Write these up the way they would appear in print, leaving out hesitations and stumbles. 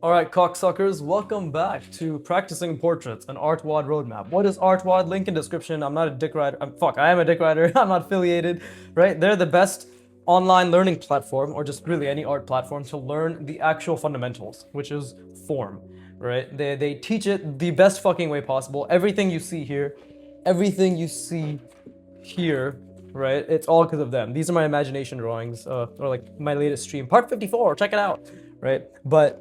Alright, cocksuckers, welcome back to Practicing Portraits, an artwod roadmap. What is artwod? Link in description. I'm not a dick rider. I am a dick rider. I'm not affiliated, right? They're the best online learning platform, or just really any art platform, to learn the actual fundamentals, which is form, right? They teach it the best fucking way possible. Everything you see here, right? It's all because of them. These are my imagination drawings, or like my latest stream, part 54. Check it out, right? But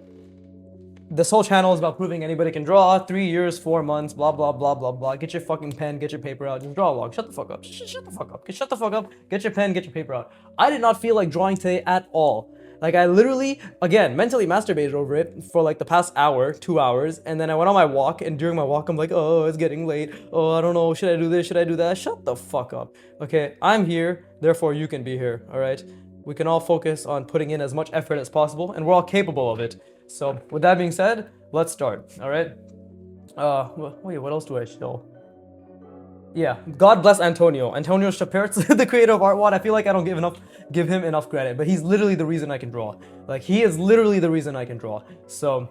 this whole channel is about proving anybody can draw. 3 years, 4 months, blah, blah, blah, blah, blah. Get your fucking pen, get your paper out, just draw a log. Shut the fuck up. Shut the fuck up. Shut the fuck up. Get your pen, get your paper out. I did not feel like drawing today at all. Like, I literally, again, mentally masturbated over it for like the past hour, 2 hours, and then I went on my walk, and during my walk, I'm like, oh, it's getting late. Oh, I don't know, should I do this, should I do that? Shut the fuck up. Okay, I'm here, therefore you can be here, alright? We can all focus on putting in as much effort as possible, and we're all capable of it. So, with that being said, let's start, alright? Wait, what else do I show? Yeah, God bless Antonio. Antonio Shapertz, the creator of artwod. I feel like I don't give him enough credit, but he's literally the reason I can draw. Like, he is literally the reason I can draw. So,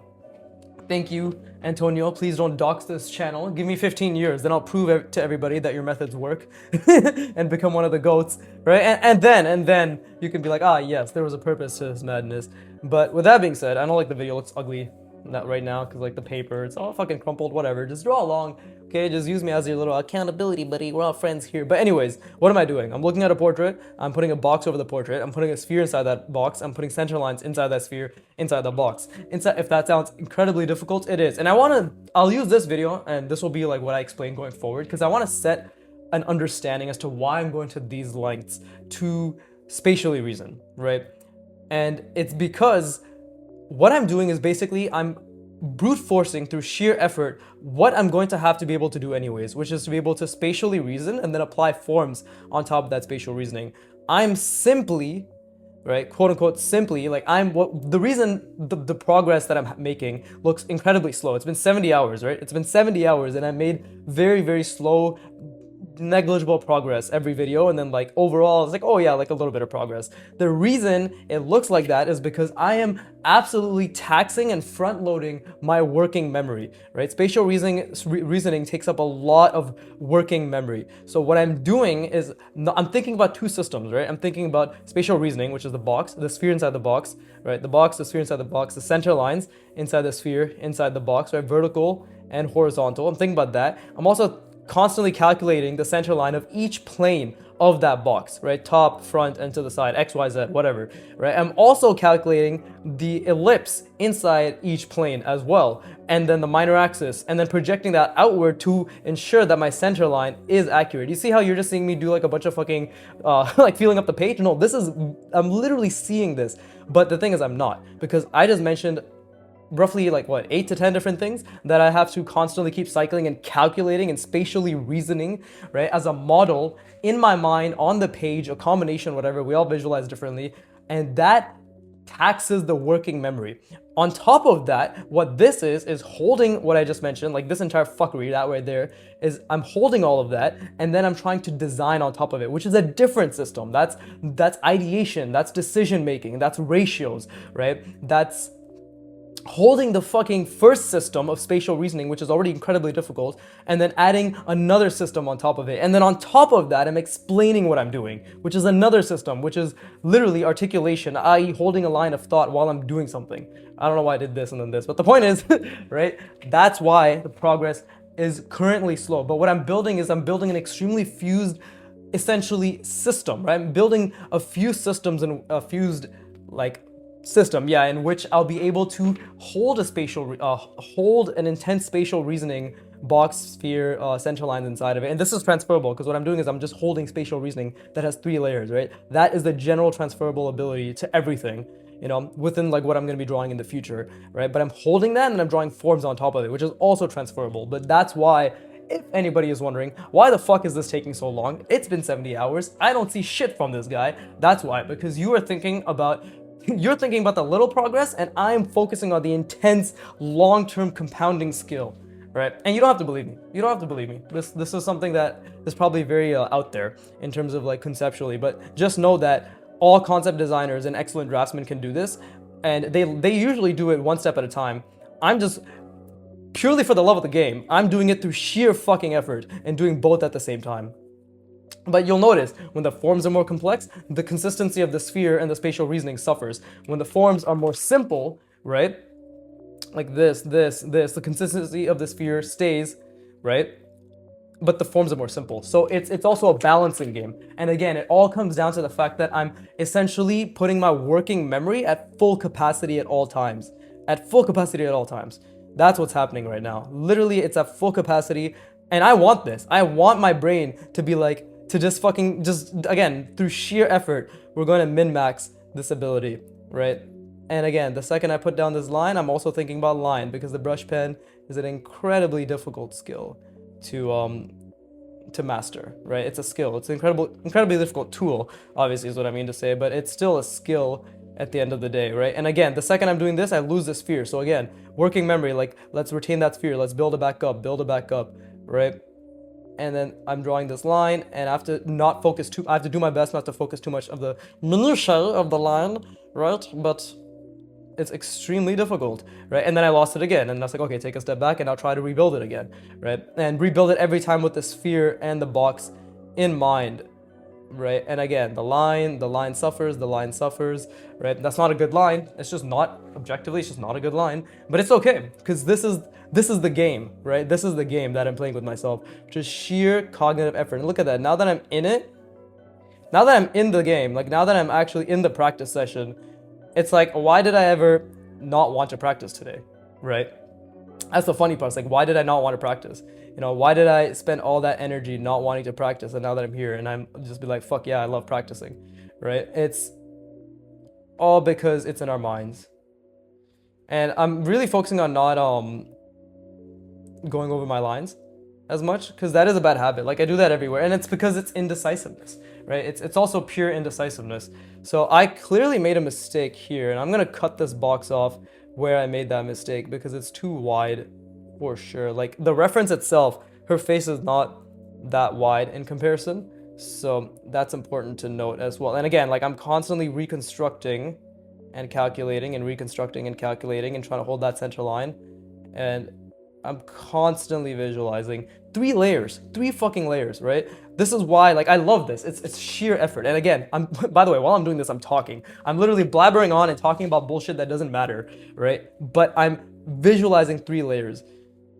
thank you, Antonio. Please don't dox this channel. Give me 15 years, then I'll prove to everybody that your methods work and become one of the goats, right? And then you can be like, ah, yes, there was a purpose to this madness. But with that being said, I know like the video looks ugly not right now because like the paper, it's all fucking crumpled, whatever. Just draw along, okay? Just use me as your little accountability buddy. We're all friends here. But anyways, what am I doing? I'm looking at a portrait. I'm putting a box over the portrait. I'm putting a sphere inside that box. I'm putting center lines inside that sphere, inside the box. If that sounds incredibly difficult, it is. And I'll use this video, and this will be like what I explain going forward, because I want to set an understanding as to why I'm going to these lengths to spatially reason, right? And it's because what I'm doing is basically I'm brute forcing through sheer effort what I'm going to have to be able to do anyways, which is to be able to spatially reason and then apply forms on top of that spatial reasoning. I'm simply, right, quote unquote simply, like the reason the progress that I'm making looks incredibly slow. It's been 70 hours, right? It's been 70 hours and I made very, very slow, negligible progress every video, and then like overall it's like, oh yeah, like a little bit of progress. The reason it looks like that is because I am absolutely taxing and front loading my working memory, right? Spatial reasoning takes up a lot of working memory. So what I'm doing is I'm thinking about two systems, right? I'm thinking about spatial reasoning, which is the box, the sphere inside the box, right? The box, the sphere inside the box, the center lines inside the sphere inside the box, right? Vertical and horizontal. I'm thinking about that. I'm also constantly calculating the center line of each plane of that box, right? Top, front, and to the side, X, Y, Z, whatever, right? I'm also calculating the ellipse inside each plane as well, and then the minor axis, and then projecting that outward to ensure that my center line is accurate. You see how you're just seeing me do like a bunch of fucking, like filling up the page? No, I'm literally seeing this, but the thing is I'm not, because I just mentioned roughly like what, 8 to 10 different things that I have to constantly keep cycling and calculating and spatially reasoning, right, as a model in my mind, on the page, a combination, whatever. We all visualize differently, and that taxes the working memory. On top of that, what this is holding what I just mentioned, like this entire fuckery, that right there, is I'm holding all of that, and then I'm trying to design on top of it, which is a different system. That's ideation, that's decision making, that's ratios, right? That's holding the fucking first system of spatial reasoning, which is already incredibly difficult, and then adding another system on top of it. And then on top of that, I'm explaining what I'm doing, which is another system, which is literally articulation, i.e. holding a line of thought while I'm doing something. I don't know why I did this and then this, but the point is, right, that's why the progress is currently slow. But what I'm building is I'm building an extremely fused, essentially, system, right? I'm building a few systems in a fused, like, system, yeah, in which I'll be able to hold hold an intense spatial reasoning box, sphere, center lines inside of it. And this is transferable because what I'm doing is I'm just holding spatial reasoning that has 3 layers, right? That is the general transferable ability to everything, you know, within like what I'm going to be drawing in the future, right? But I'm holding that and I'm drawing forms on top of it, which is also transferable. But that's why, if anybody is wondering, why the fuck is this taking so long? It's been 70 hours. I don't see shit from this guy. That's why, because you are thinking about the little progress, and I'm focusing on the intense, long-term compounding skill, right? And you don't have to believe me. You don't have to believe me. This is something that is probably very out there in terms of like conceptually, but just know that all concept designers and excellent draftsmen can do this. and they usually do it one step at a time. I'm just purely for the love of the game. I'm doing it through sheer fucking effort and doing both at the same time. But you'll notice when the forms are more complex, the consistency of the sphere and the spatial reasoning suffers. When the forms are more simple, right? Like this, the consistency of the sphere stays, right? But the forms are more simple. So it's also a balancing game. And again, it all comes down to the fact that I'm essentially putting my working memory at full capacity at all times. At full capacity at all times. That's what's happening right now. Literally, it's at full capacity. And I want this. I want my brain to be like, to just again, through sheer effort, we're going to min-max this ability, right? And again, the second I put down this line, I'm also thinking about line, because the brush pen is an incredibly difficult skill to master, right? It's a skill. It's an incredibly difficult tool, obviously is what I mean to say, but it's still a skill at the end of the day, right? And again, the second I'm doing this, I lose the sphere. So again, working memory, like let's retain that sphere, let's build it back up, right? And then I'm drawing this line, and I have to not focus too, I have to do my best not to focus too much of the minutiae of the line, right? But it's extremely difficult, right? And then I lost it again, and I was like, okay, take a step back, and I'll try to rebuild it again, right? And rebuild it every time with the sphere and the box in mind, right? And again, the line suffers, right? That's not a good line. It's just not, objectively, it's just not a good line, but it's okay, because this is the game, right? This is the game that I'm playing with myself, just sheer cognitive effort. And look at that, now that I'm in it, now that I'm in the game, like now that I'm actually in the practice session, it's like, why did I ever not want to practice today, right? That's the funny part. It's like, why did I not want to practice? You know, why did I spend all that energy not wanting to practice? And now that I'm here, and I'm just be like, fuck yeah, I love practicing, right? It's all because it's in our minds. And I'm really focusing on not going over my lines as much, because that is a bad habit. Like I do that everywhere, and it's because it's indecisiveness, right? It's also pure indecisiveness. So I clearly made a mistake here, and I'm gonna cut this box off where I made that mistake because it's too wide for sure. Like the reference itself, her face is not that wide in comparison, so that's important to note as well. And again, like I'm constantly reconstructing and calculating and reconstructing and calculating and trying to hold that center line, and I'm constantly visualizing three fucking layers, right? This is why, like, I love this. It's sheer effort. And again, by the way, while I'm doing this, I'm talking. I'm literally blabbering on and talking about bullshit that doesn't matter, right? But I'm visualizing 3 layers.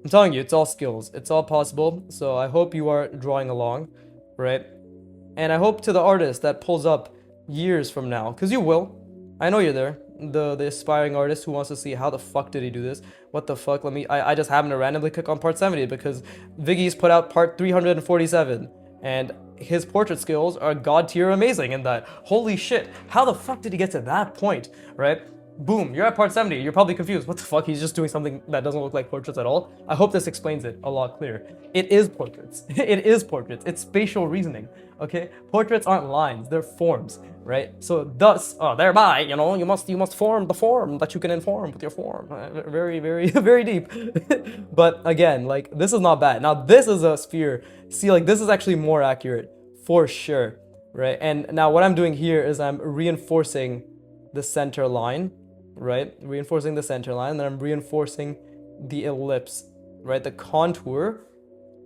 I'm telling you, it's all skills. It's all possible. So I hope you are drawing along, right? And I hope to the artist that pulls up years from now, because you will. I know you're there. The aspiring artist who wants to see how the fuck did he do this? What the fuck? I just happened to randomly click on part 70 because Viggy's put out part 347, and his portrait skills are god tier amazing in that. Holy shit, how the fuck did he get to that point, right? Boom, you're at part 70, you're probably confused. What the fuck, he's just doing something that doesn't look like portraits at all? I hope this explains it a lot clearer. It is portraits. It is portraits. It's spatial reasoning, okay? Portraits aren't lines, they're forms, right? So thus, thereby, you know, you must form the form that you can inform with your form. Very, very, very deep. But again, like, this is not bad. Now, this is a sphere. See, like, this is actually more accurate, for sure, right? And now what I'm doing here is I'm reinforcing the center line, right? Reinforcing the center line, and then I'm reinforcing the ellipse, right? The contour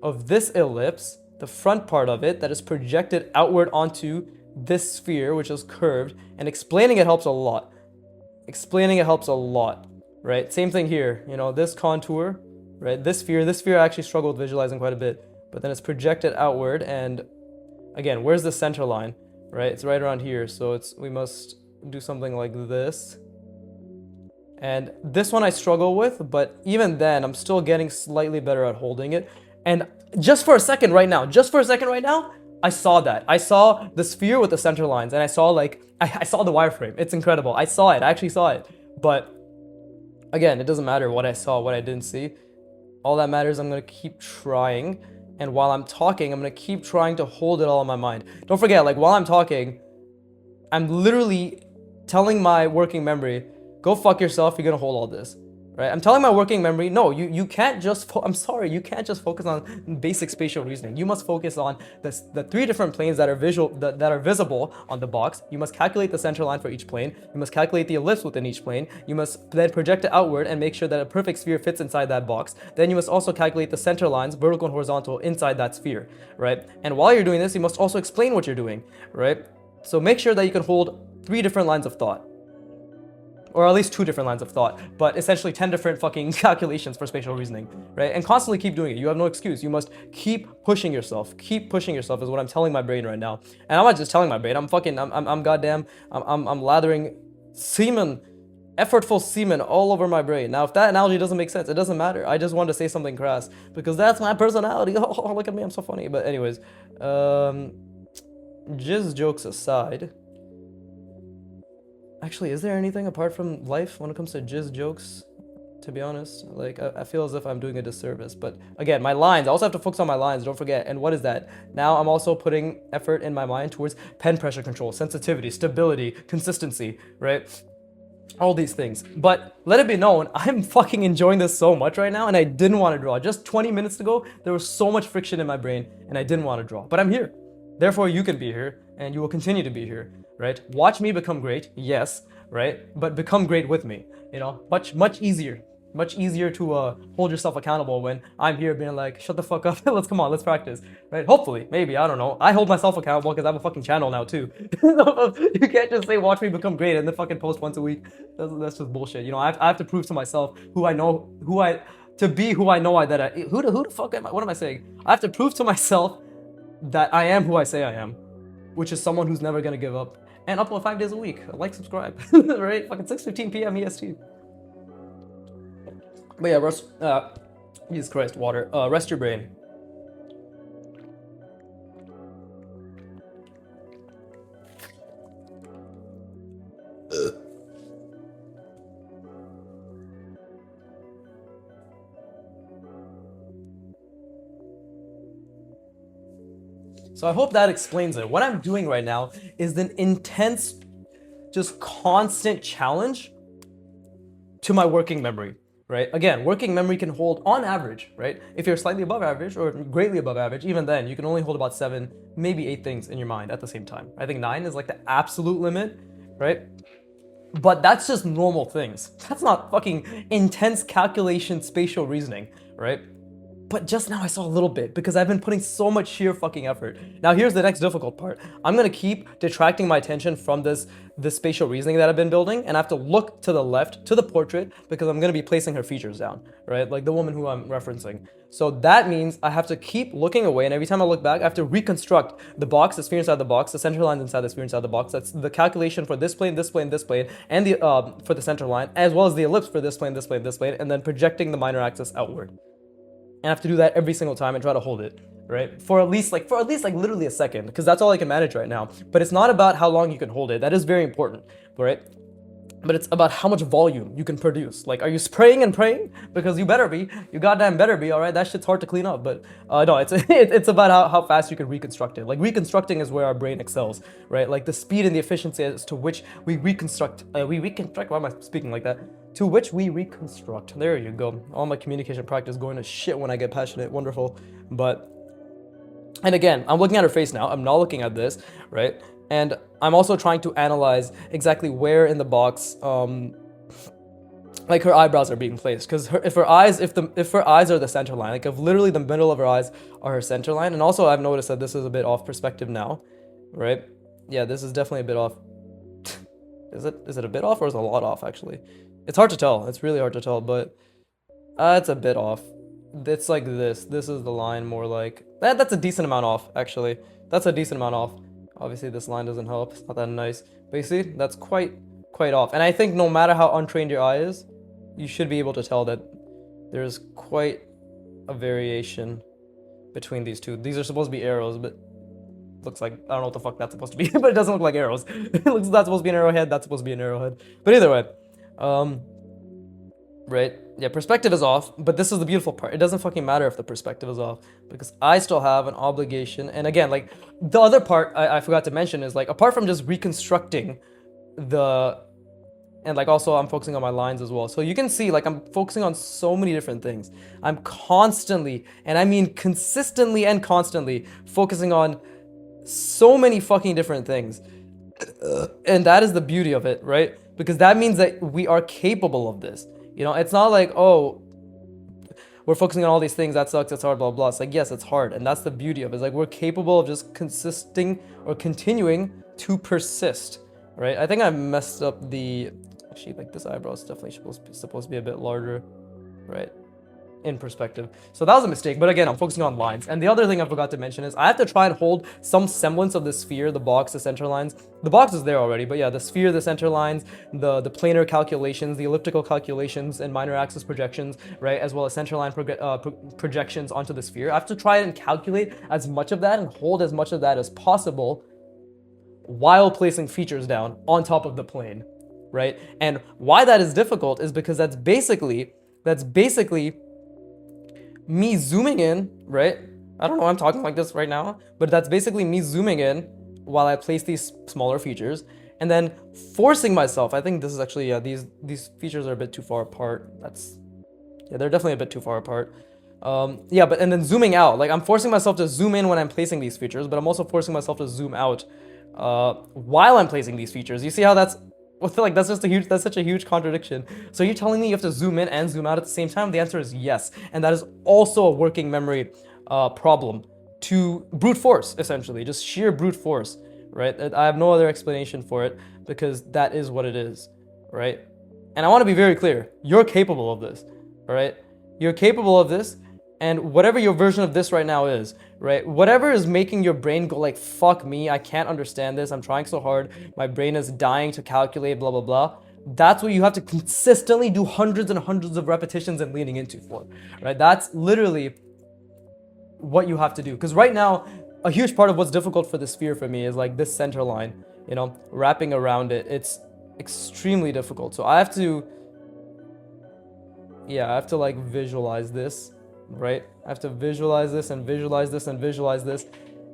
of this ellipse, the front part of it that is projected outward onto this sphere, which is curved, and explaining it helps a lot. Explaining it helps a lot, right? Same thing here, you know, this contour, right? This sphere I actually struggled visualizing quite a bit, but then it's projected outward, and again, where's the center line, right? It's right around here, so we must do something like this. And this one I struggle with, but even then, I'm still getting slightly better at holding it. And just for a second right now, I saw that. I saw the sphere with the center lines, and I saw I saw the wireframe. It's incredible. I saw it. I actually saw it. But again, it doesn't matter what I saw, what I didn't see. All that matters, I'm going to keep trying. And while I'm talking, I'm going to keep trying to hold it all in my mind. Don't forget, like, while I'm talking, I'm literally telling my working memory, go fuck yourself, you're going to hold all this, right? I'm telling my working memory, no, you can't just, I'm sorry, you can't just focus on basic spatial reasoning. You must focus on the three different planes that are that are visible on the box. You must calculate the center line for each plane. You must calculate the ellipse within each plane. You must then project it outward and make sure that a perfect sphere fits inside that box. Then you must also calculate the center lines, vertical and horizontal, inside that sphere, right? And while you're doing this, you must also explain what you're doing, right? So make sure that you can hold 3 different lines of thought. Or at least 2 different lines of thought, but essentially 10 different fucking calculations for spatial reasoning, right? And constantly keep doing it. You have no excuse. You must keep pushing yourself. Keep pushing yourself is what I'm telling my brain right now. And I'm not just telling my brain. I'm lathering semen, effortful semen all over my brain. Now, if that analogy doesn't make sense, it doesn't matter. I just wanted to say something crass because that's my personality. Oh, look at me, I'm so funny. But anyways, jizz jokes aside. Actually, is there anything apart from life when it comes to jizz jokes? To be honest, like I feel as if I'm doing a disservice. But again, my lines, I also have to focus on my lines, don't forget. And what is that? Now I'm also putting effort in my mind towards pen pressure control, sensitivity, stability, consistency, right? All these things. But let it be known, I'm fucking enjoying this so much right now, and I didn't want to draw. Just 20 minutes ago, there was so much friction in my brain, and I didn't want to draw. But I'm here. Therefore, you can be here, and you will continue to be here, right? Watch me become great, yes, right? But become great with me, you know? Much easier. Much easier to hold yourself accountable when I'm here being like, shut the fuck up, let's practice, right? Hopefully, maybe, I don't know. I hold myself accountable because I have a fucking channel now too. You can't just say, watch me become great and then fucking post once a week. That's just bullshit. You know, I have to prove to myself who I know I have to prove to myself that I am who I say I am, which is someone who's never gonna give up and upload 5 days a week. Like, subscribe, right? Fucking 6:15 p.m. EST. But yeah, Jesus Christ, water. Rest your brain. So I hope that explains it. What I'm doing right now is an intense, just constant challenge to my working memory, right? Again, working memory can hold on average, right? If you're slightly above average or greatly above average, even then you can only hold about 7, maybe 8 things in your mind at the same time. I think 9 is like the absolute limit, right? But that's just normal things. That's not fucking intense calculation, spatial reasoning, right? But just now I saw a little bit because I've been putting so much sheer fucking effort. Now here's the next difficult part. I'm gonna keep detracting my attention from this spatial reasoning that I've been building, and I have to look to the left, to the portrait, because I'm gonna be placing her features down, right? Like the woman who I'm referencing. So that means I have to keep looking away, and every time I look back, I have to reconstruct the box, the sphere inside the box, the center lines inside the sphere inside the box. That's the calculation for this plane, this plane, this plane, and the for the center line, as well as the ellipse for this plane, this plane, this plane, and then projecting the minor axis outward. And I have to do that every single time and try to hold it, right? For at least literally a second, because that's all I can manage right now. But it's not about how long you can hold it. That is very important, right? But it's about how much volume you can produce. Like, are you spraying and praying? Because you better be. You goddamn better be, all right? That shit's hard to clean up. But no, it's about how fast you can reconstruct it. Like, reconstructing is where our brain excels, right? Like, the speed and the efficiency as to which we reconstruct. Why am I speaking like that? To which we reconstruct. There you go. All my communication practice going to shit when I get passionate. Wonderful. And again, I'm looking at her face now. I'm not looking at this, right? And I'm also trying to analyze exactly where in the box, like her eyebrows are being placed. Because if her eyes are the center line, like if literally the middle of her eyes are her center line. And also I've noticed that this is a bit off perspective now, right? Yeah, this is definitely a bit off. Is it a bit off or is it a lot off actually? It's hard to tell. It's really hard to tell, but it's a bit off. It's like this. This is the line more like that's a decent amount off actually. That's a decent amount off. Obviously this line doesn't help. It's not that nice. But you see, that's quite off. And I think no matter how untrained your eye is, you should be able to tell that there's quite a variation between these two. These are supposed to be arrows, but looks like, I don't know what the fuck that's supposed to be, but it doesn't look like arrows. It looks that's supposed to be an arrowhead, that's supposed to be an arrowhead. But either way, right? Yeah, perspective is off, but this is the beautiful part. It doesn't fucking matter if the perspective is off because I still have an obligation. And again, like the other part I forgot to mention is like, apart from just reconstructing the And like also I'm focusing on my lines as well. So you can see like I'm focusing on so many different things. I'm constantly, and I mean consistently and constantly, focusing on so many fucking different things. And that is the beauty of it, right? Because that means that we are capable of this. You know, it's not like, oh, we're focusing on all these things, that sucks, it's hard, blah, blah. It's like, yes, it's hard. And that's the beauty of it. It's like we're capable of just consisting or continuing to persist, right? I think I messed up the, actually, like this eyebrow is definitely supposed to be a bit larger, right? In perspective. So that was a mistake, but again, I'm focusing on lines. And the other thing I forgot to mention is I have to try and hold some semblance of the sphere, the box, the center lines. The box is there already, but yeah, the sphere, the center lines, the planar calculations, the elliptical calculations, and minor axis projections, right, as well as center line projections onto the sphere. I have to try and calculate as much of that and hold as much of that as possible while placing features down on top of the plane, right? And why that is difficult is because that's basically me zooming in, right? I don't know, I'm talking like this right now, but that's basically me zooming in while I place these smaller features and then forcing myself. I think this is actually, yeah, these features are a bit too far apart. Yeah, they're definitely a bit too far apart. Yeah, but and then zooming out, like I'm forcing myself to zoom in when I'm placing these features, but I'm also forcing myself to zoom out while I'm placing these features. You see how that's, I feel like that's such a huge contradiction. So you're telling me you have to zoom in and zoom out at the same time? The answer is yes. And that is also a working memory problem to brute force, essentially, just sheer brute force, right? I have no other explanation for it because that is what it is, right? And I want to be very clear, you're capable of this, all right? You're capable of this, and whatever your version of this right now is, right? Whatever is making your brain go like, fuck me, I can't understand this, I'm trying so hard, my brain is dying to calculate, blah, blah, blah. That's what you have to consistently do hundreds and hundreds of repetitions and leaning into for, right? That's literally what you have to do. Because right now, a huge part of what's difficult for the sphere for me is like this center line, you know, wrapping around it. It's extremely difficult. So I have to, yeah, I have to like visualize this, right? I have to visualize this and visualize this and visualize this,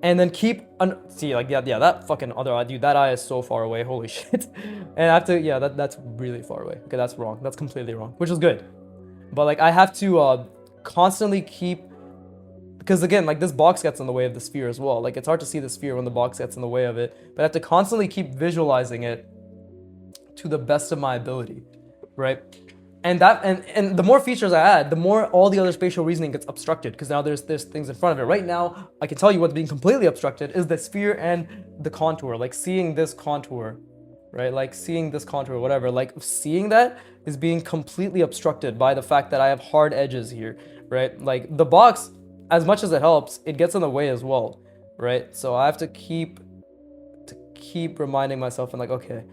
and then keep see, like, yeah, that fucking other eye, dude, that eye is so far away, holy shit. And I have to, yeah, that's really far away. Okay, that's wrong, that's completely wrong, which is good. But like I have to constantly keep, because again, like this box gets in the way of the sphere as well. Like it's hard to see the sphere when the box gets in the way of it, but I have to constantly keep visualizing it to the best of my ability, right? And that, and the more features I add, the more all the other spatial reasoning gets obstructed, because now there's things in front of it. Right now, I can tell you what's being completely obstructed is the sphere and the contour, like seeing this contour, right? Like seeing this contour, whatever, like seeing that is being completely obstructed by the fact that I have hard edges here, right? Like the box, as much as it helps, it gets in the way as well, right? So I have to keep reminding myself and like, okay,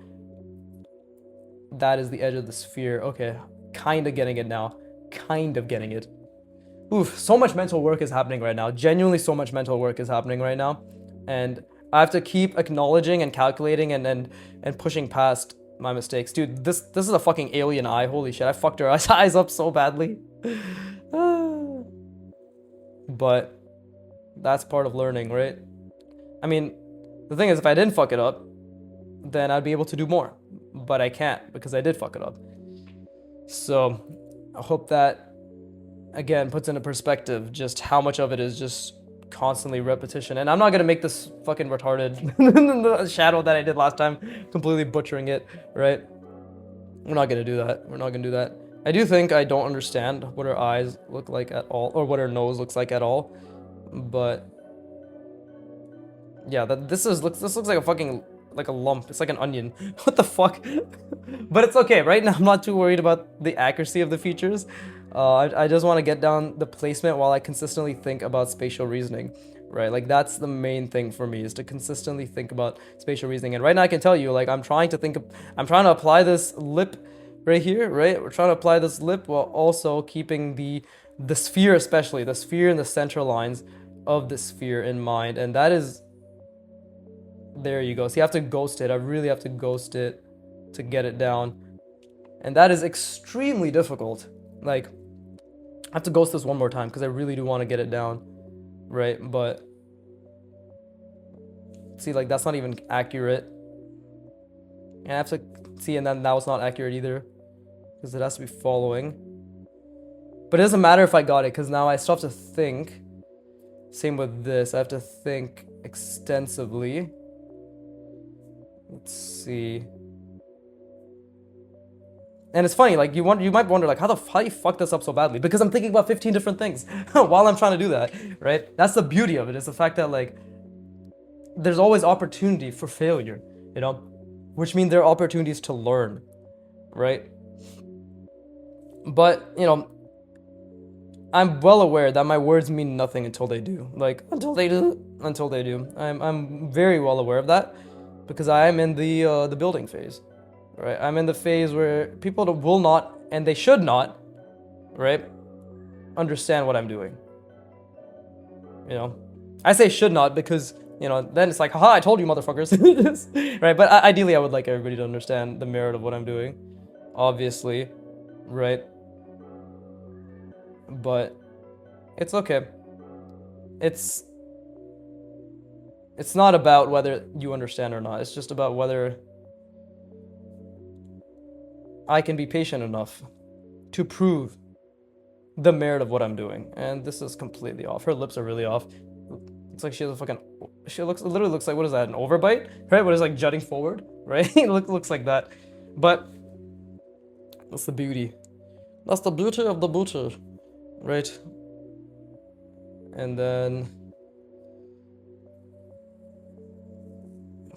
that is the edge of the sphere. Okay, kind of getting it now. Kind of getting it. Oof, so much mental work is happening right now. Genuinely so much mental work is happening right now. And I have to keep acknowledging and calculating and pushing past my mistakes. Dude, this is a fucking alien eye. Holy shit, I fucked her eyes up so badly. But that's part of learning, right? I mean, the thing is, if I didn't fuck it up, then I'd be able to do more. But I can't because I did fuck it up. So I hope that, again, puts into perspective just how much of it is just constantly repetition. And I'm not going to make this fucking retarded shadow that I did last time, completely butchering it, right? We're not going to do that. We're not going to do that. I do think I don't understand what her eyes look like at all, or what her nose looks like at all. But yeah, this looks like a fucking, like a lump. It's like an onion. What the fuck? But it's okay. Right now, I'm not too worried about the accuracy of the features. I just want to get down the placement while I consistently think about spatial reasoning, right? Like that's the main thing for me, is to consistently think about spatial reasoning. And right now I can tell you, like I'm trying to apply this lip right here, right? We're trying to apply this lip while also keeping the sphere, especially the sphere and the center lines of the sphere in mind. And that is, there you go. So you have to ghost it. I really have to ghost it to get it down. And that is extremely difficult. Like, I have to ghost this one more time because I really do want to get it down, right? But see, like that's not even accurate. And I have to See, and then that was not accurate either, because it has to be following. But it doesn't matter if I got it, because now I still have to think. Same with this, I have to think extensively. Let's see. And it's funny, like you might wonder, like, how do you fuck this up so badly? Because I'm thinking about 15 different things while I'm trying to do that, right? That's the beauty of it, is the fact that, like, there's always opportunity for failure, you know? Which means there are opportunities to learn, right? But, you know, I'm well aware that my words mean nothing until they do. Like, until they do. I'm very well aware of that, because I am in the building phase. Right, I'm in the phase where people will not, and they should not, right, understand what I'm doing. You know, I say should not because, you know, then it's like, haha, I told you, motherfuckers. Right, but ideally I would like everybody to understand the merit of what I'm doing, obviously, right? But it's okay. It's not about whether you understand or not. It's just about whether I can be patient enough to prove the merit of what I'm doing. And this is completely off. Her lips are really off. It's like she has a fucking, literally looks like, what is that, an overbite? Right, what is like jutting forward, right? It looks like that. But that's the beauty. That's the beauty of the booty, right? And then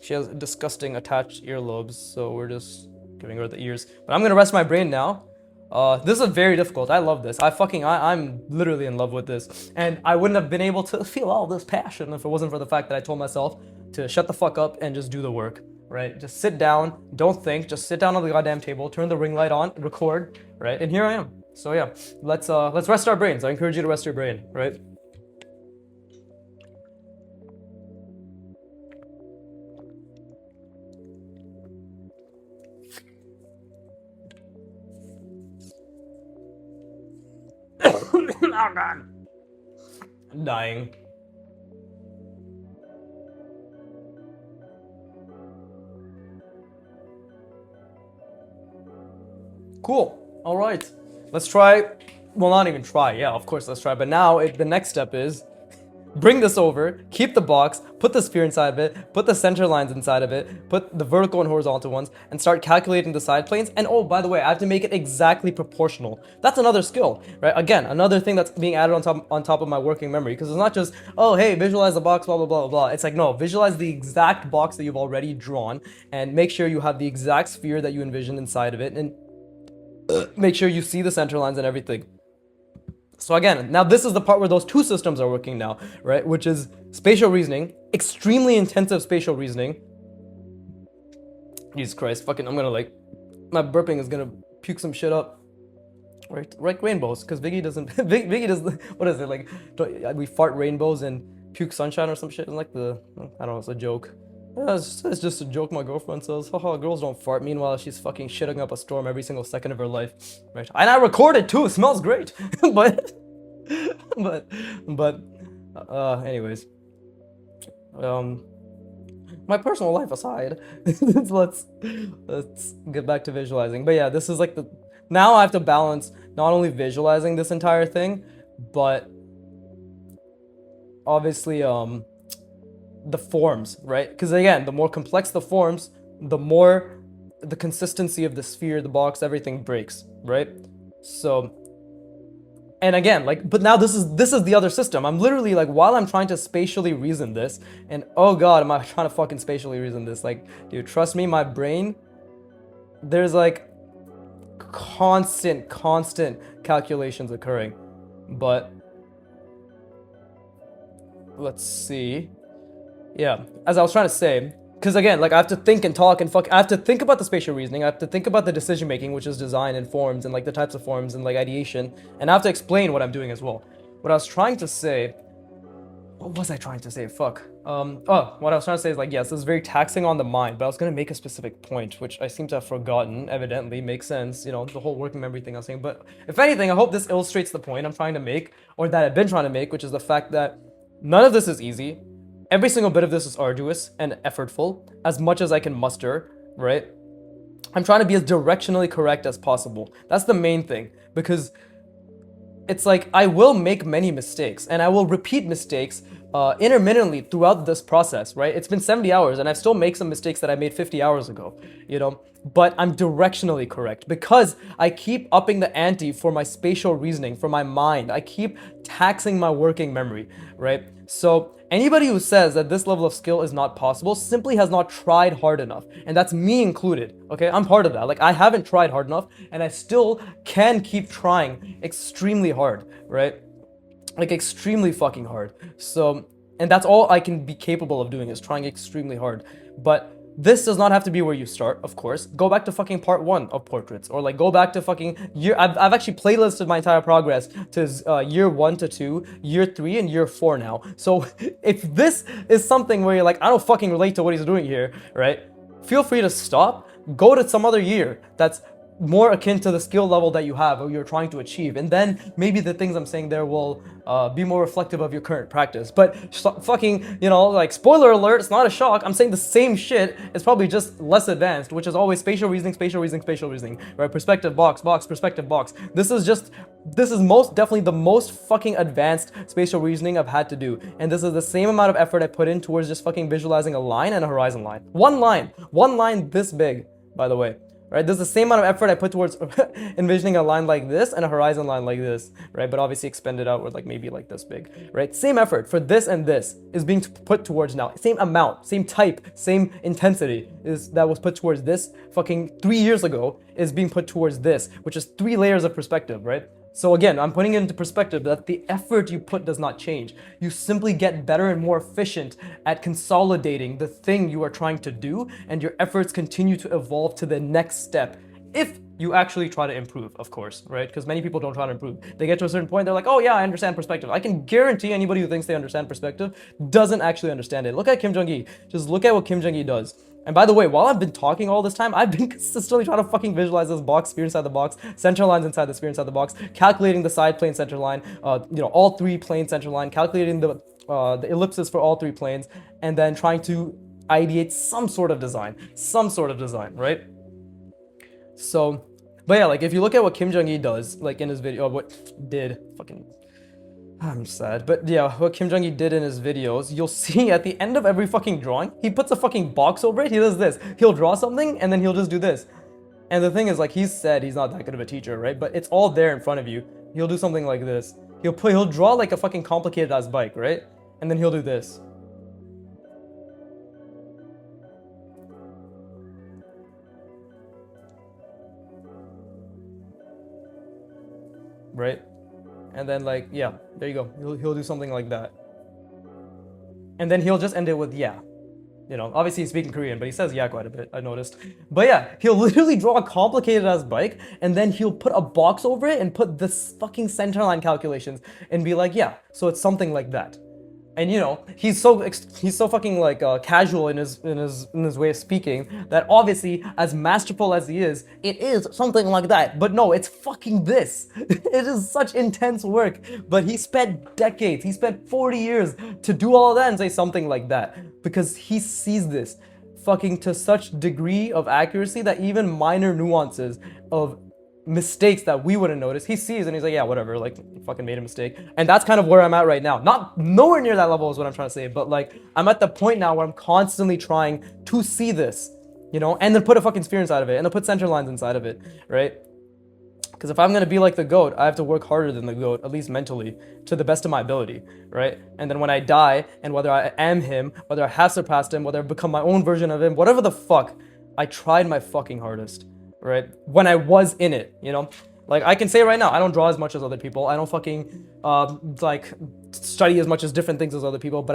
she has disgusting attached earlobes, so we're just giving her the ears. But I'm gonna rest my brain now. This is very difficult. I love this. I'm literally in love with this. And I wouldn't have been able to feel all this passion if it wasn't for the fact that I told myself to shut the fuck up and just do the work, right? Just sit down, don't think, just sit down on the goddamn table, turn the ring light on, record, right? And here I am. So yeah, let's rest our brains. I encourage you to rest your brain, right? Oh god. I'm dying. Cool. All right. Let's try. Well, not even try. Yeah, of course, let's try. But now the next step is bring this over, keep the box, put the sphere inside of it, put the center lines inside of it, put the vertical and horizontal ones, and start calculating the side planes. And oh, by the way, I have to make it exactly proportional. That's another skill, right? Again, another thing that's being added on top of my working memory, because it's not just, oh, hey, visualize the box, blah, blah, blah, blah. It's like, no, visualize the exact box that you've already drawn, and make sure you have the exact sphere that you envisioned inside of it, and make sure you see the center lines and everything. So again, now this is the part where those two systems are working now, right? Which is spatial reasoning, extremely intensive spatial reasoning. Jesus Christ, fucking, I'm gonna like, my burping is gonna puke some shit up. Right, like rainbows, because Viggy doesn't, Viggy does, what is it, like, we fart rainbows and puke sunshine or some shit, and like I don't know, it's a joke. Yeah, it's just a joke my girlfriend says. Haha, girls don't fart. Meanwhile, she's fucking shitting up a storm every single second of her life. Right? And I record it too. It smells great. but anyways. My personal life aside, let's get back to visualizing. But yeah, this is like now I have to balance not only visualizing this entire thing, but obviously the forms, right? Because again, the more complex the forms, the more the consistency of the sphere, the box, everything breaks, right? So, and again, like, but now this is the other system. I'm literally like, while I'm trying to spatially reason this, and oh god, am I trying to fucking spatially reason this? Like, dude, trust me, my brain, there's like constant calculations occurring. But let's see. Yeah, as I was trying to say, because again, like I have to think and talk and I have to think about the spatial reasoning, I have to think about the decision making, which is design and forms and like the types of forms and like ideation, and I have to explain what I'm doing as well. What I was trying to say, what was I trying to say? Fuck. What I was trying to say is like, yes, this is very taxing on the mind, but I was going to make a specific point, which I seem to have forgotten, evidently, makes sense, you know, the whole working memory thing I was saying. But if anything, I hope this illustrates the point I'm trying to make, or that I've been trying to make, which is the fact that none of this is easy. Every single bit of this is arduous and effortful, as much as I can muster, right? I'm trying to be as directionally correct as possible. That's the main thing, because it's like I will make many mistakes and I will repeat mistakes intermittently throughout this process, right? It's been 70 hours and I still make some mistakes that I made 50 hours ago, you know? But I'm directionally correct because I keep upping the ante for my spatial reasoning, for my mind. I keep taxing my working memory, right? So anybody who says that this level of skill is not possible simply has not tried hard enough. And that's me included, okay? I'm part of that. Like, I haven't tried hard enough and I still can keep trying extremely hard, right? Like, extremely fucking hard. So, and that's all I can be capable of doing is trying extremely hard. But this does not have to be where you start, of course. Go back to fucking part 1 of portraits, or like go back to fucking year. I've actually playlisted my entire progress to year 1 to 2, year 3, and year 4 now. So if this is something where you're like, I don't fucking relate to what he's doing here, right? Feel free to stop, go to some other year that's more akin to the skill level that you have or you're trying to achieve, and then maybe the things I'm saying there will be more reflective of your current practice. But fucking, you know, like, spoiler alert, it's not a shock, I'm saying the same shit, it's probably just less advanced, which is always spatial reasoning, right? Perspective box, perspective box. This is most definitely the most fucking advanced spatial reasoning I've had to do, and this is the same amount of effort I put in towards just fucking visualizing a line and a horizon line. One line this big, by the way. Right, this is the same amount of effort I put towards envisioning a line like this and a horizon line like this, right? But obviously expended outward, like maybe like this big, right? Same effort for this and this is being put towards now. Same amount, same type, same intensity that was put towards this fucking 3 years ago is being put towards this, which is 3 layers of perspective, right? So again, I'm putting it into perspective that the effort you put does not change. You simply get better and more efficient at consolidating the thing you are trying to do, and your efforts continue to evolve to the next step. If you actually try to improve, of course, right? Because many people don't try to improve. They get to a certain point, they're like, oh yeah, I understand perspective. I can guarantee anybody who thinks they understand perspective doesn't actually understand it. Look at Kim Jong-il. Just look at what Kim Jong-il does. And by the way, while I've been talking all this time, I've been consistently trying to fucking visualize this box, sphere inside the box, center lines inside the sphere inside the box, calculating the side plane center line, all 3 plane center line, calculating the ellipses for all 3 planes, and then trying to ideate some sort of design, right? So, but yeah, like, if you look at what Kim Jong-il does, like in his video, I'm sad, but yeah, what Kim Jong-il did in his videos, you'll see at the end of every fucking drawing, he puts a fucking box over it, he does this. He'll draw something, and then he'll just do this. And the thing is, like, he's said he's not that good of a teacher, right? But it's all there in front of you. He'll do something like this. He'll draw like a fucking complicated ass bike, right? And then he'll do this. Right? And then, like, yeah, there you go. He'll do something like that. And then he'll just end it with yeah. You know, obviously he's speaking Korean, but he says yeah quite a bit, I noticed. But yeah, he'll literally draw a complicated ass bike, and then he'll put a box over it and put this fucking centerline calculations and be like, yeah, so it's something like that. And you know, he's so fucking like casual in his way of speaking that obviously, as masterful as he is, it is something like that. But no, it's fucking this. It is such intense work. But he spent decades, he spent 40 years to do all of that and say something like that, because he sees this fucking to such degree of accuracy that even minor nuances of mistakes that we wouldn't notice, he sees and he's like, yeah, whatever, like, fucking made a mistake. And that's kind of where I'm at right now. Not nowhere near that level is what I'm trying to say, but like, I'm at the point now where I'm constantly trying to see this, you know, and then put a fucking sphere inside of it, and then put center lines inside of it, right? Because if I'm gonna be like the GOAT, I have to work harder than the GOAT, at least mentally, to the best of my ability, right? And then when I die, and whether I am him, whether I have surpassed him, whether I've become my own version of him, whatever the fuck, I tried my fucking hardest, right? When I was in it, you know? Like, I can say right now, I don't draw as much as other people. I don't fucking, like, study as much as different things as other people, but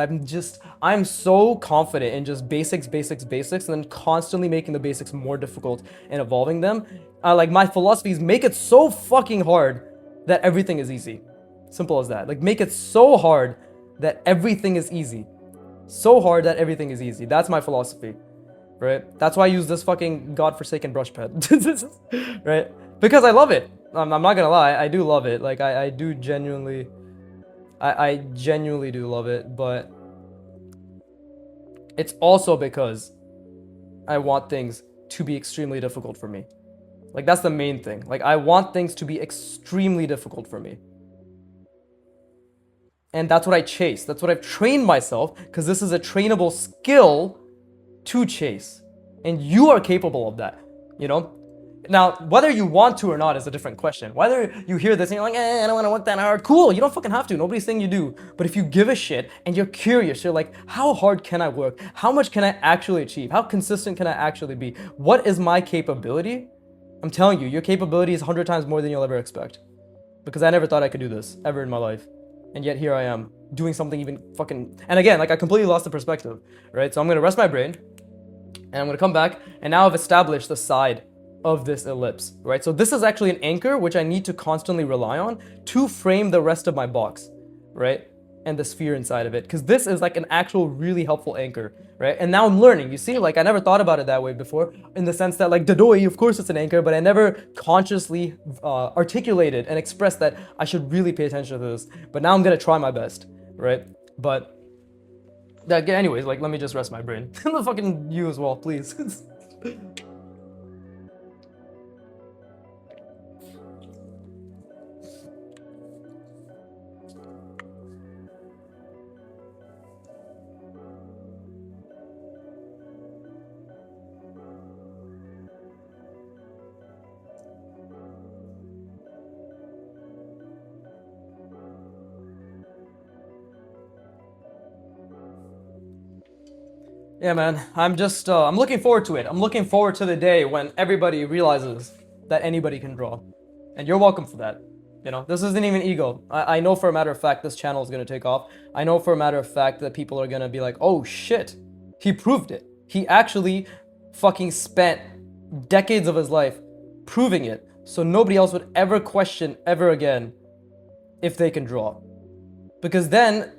I'm so confident in just basics, and then constantly making the basics more difficult and evolving them. Like, my philosophies make it so fucking hard that everything is easy. Simple as that. Like, make it so hard that everything is easy. So hard that everything is easy. That's my philosophy. Right? That's why I use this fucking godforsaken brush pad. Right? Because I love it. I'm not gonna lie, I do love it. Like, I do genuinely... I genuinely do love it, but... It's also because I want things to be extremely difficult for me. Like, that's the main thing. Like, I want things to be extremely difficult for me. And that's what I chase. That's what I've trained myself, because this is a trainable skill to chase. And you are capable of that, you know? Now, whether you want to or not is a different question. Whether you hear this and you're like, I don't want to work that hard. Cool, you don't fucking have to. Nobody's saying you do. But if you give a shit and you're curious, you're like, how hard can I work? How much can I actually achieve? How consistent can I actually be? What is my capability? I'm telling you, your capability is 100 times more than you'll ever expect. Because I never thought I could do this ever in my life. And yet here I am doing something even fucking... And again, like I completely lost the perspective, right? So I'm going to rest my brain and I'm going to come back, and now I've established the side of this ellipse, right? So this is actually an anchor which I need to constantly rely on to frame the rest of my box, right? And the sphere inside of it, because this is like an actual really helpful anchor, right? And now I'm learning, you see, like I never thought about it that way before, in the sense that like Dodoi, of course it's an anchor, but I never consciously articulated and expressed that I should really pay attention to this. But now I'm gonna try my best, right? But anyways, like let me just rest my brain. The fucking you as well, please. Yeah, man, I'm just, I'm looking forward to it. I'm looking forward to the day when everybody realizes that anybody can draw. And you're welcome for that. You know, this isn't even ego. I know for a matter of fact this channel is going to take off. I know for a matter of fact that people are going to be like, oh shit, he proved it. He actually fucking spent decades of his life proving it. So nobody else would ever question ever again if they can draw. Because then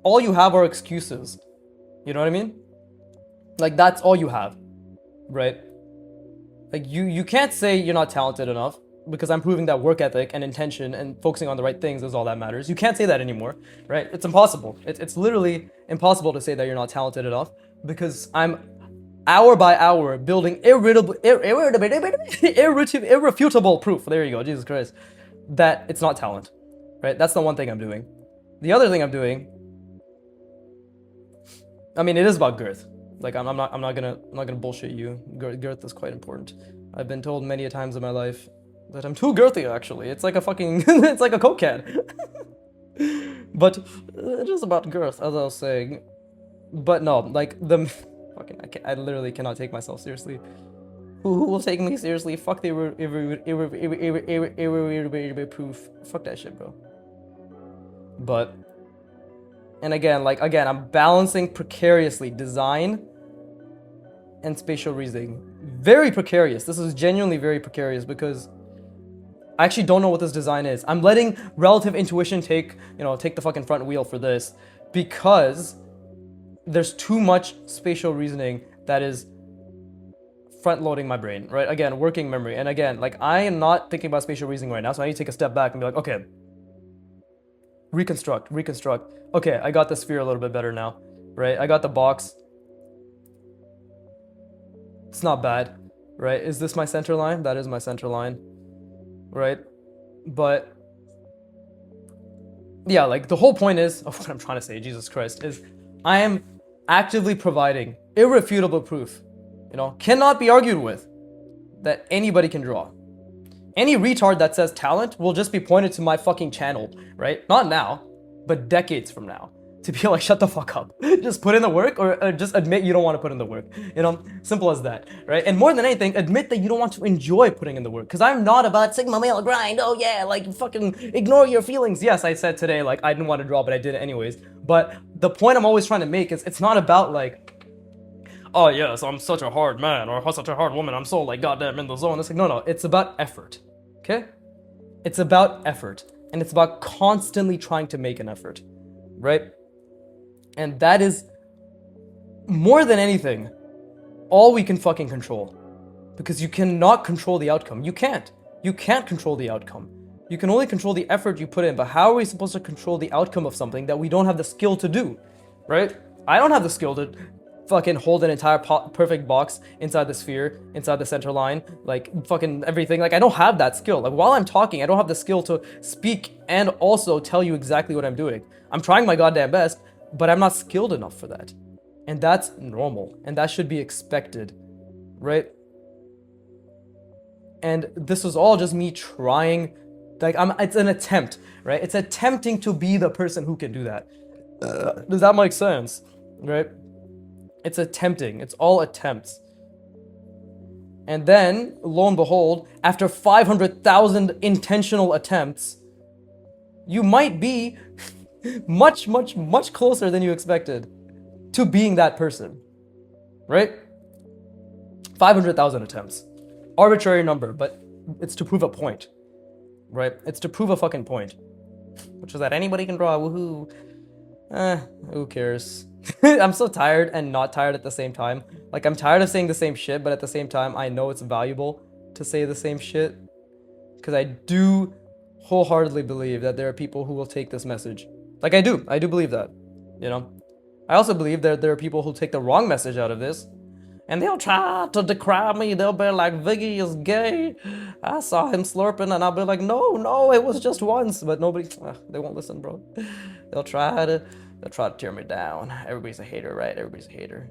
all you have are excuses. You know what I mean? Like, that's all you have, right? Like, you can't say you're not talented enough, because I'm proving that work ethic and intention and focusing on the right things is all that matters. You can't say that anymore, right? It's impossible. It's literally impossible to say that you're not talented enough, because I'm hour by hour building irrefutable proof. There you go, Jesus Christ, that it's not talent, right? That's the one thing I'm doing. The other thing I'm doing, I mean, it is about girth. Like, I'm not gonna bullshit you. Girth is quite important. I've been told many a times in my life that I'm too girthy. Actually, it's like a fucking, it's like a coke can. But it is about girth, as I was saying. But no, like the fucking, I literally cannot take myself seriously. Who will take me seriously? Fuck the proof. Fuck that shit, bro. But. And again, I'm balancing precariously design and spatial reasoning. Very precarious. This is genuinely very precarious, because I actually don't know what this design is. I'm letting relative intuition take the fucking front wheel for this, because there's too much spatial reasoning that is front loading my brain, right? Again, working memory. And again, like I am not thinking about spatial reasoning right now, so I need to take a step back and be like, okay, reconstruct. Okay, I got the sphere a little bit better now, right? I got the box. It's not bad, right? Is this my center line? That is my center line, right? But yeah, like the whole point is, of what I'm trying to say, Jesus Christ, is I am actively providing irrefutable proof, cannot be argued with, that anybody can draw. Any retard that says talent will just be pointed to my fucking channel, right? Not now, but decades from now. To be like, shut the fuck up. Just put in the work, or just admit you don't want to put in the work. Simple as that, right? And more than anything, admit that you don't want to enjoy putting in the work. Because I'm not about Sigma male grind. Oh yeah, like fucking ignore your feelings. Yes, I said today, like I didn't want to draw, but I did it anyways. But the point I'm always trying to make is it's not about like, oh yes, I'm such a hard man, or such a hard woman, I'm so like goddamn in the zone. It's like, no, it's about effort, okay? It's about effort, and it's about constantly trying to make an effort, right? And that is, more than anything, all we can fucking control. Because you cannot control the outcome. You can't. You can't control the outcome. You can only control the effort you put in, but how are we supposed to control the outcome of something that we don't have the skill to do, right? I don't have the skill to fucking hold an entire perfect box inside the sphere, inside the center line, like fucking everything. Like I don't have that skill. Like while I'm talking, I don't have the skill to speak and also tell you exactly what I'm doing. I'm trying my goddamn best, but I'm not skilled enough for that. And that's normal, and that should be expected, right? And this was all just me trying, like it's an attempt, right? It's attempting to be the person who can do that. Does that make sense, right? It's attempting. It's all attempts. And then, lo and behold, after 500,000 intentional attempts, you might be much, much, much closer than you expected to being that person, right? 500,000 attempts. Arbitrary number, but it's to prove a point, right? It's to prove a fucking point, which is that anybody can draw. Woohoo. Who cares? I'm so tired and not tired at the same time. Like, I'm tired of saying the same shit, but at the same time, I know it's valuable to say the same shit. Because I do wholeheartedly believe that there are people who will take this message. Like, I do believe that, you know? I also believe that there are people who take the wrong message out of this, and they'll try to decry me. They'll be like, Viggy is gay. I saw him slurping, and I'll be like, no, it was just once. But nobody, they won't listen, bro. They'll try to tear me down. Everybody's a hater, right? Everybody's a hater.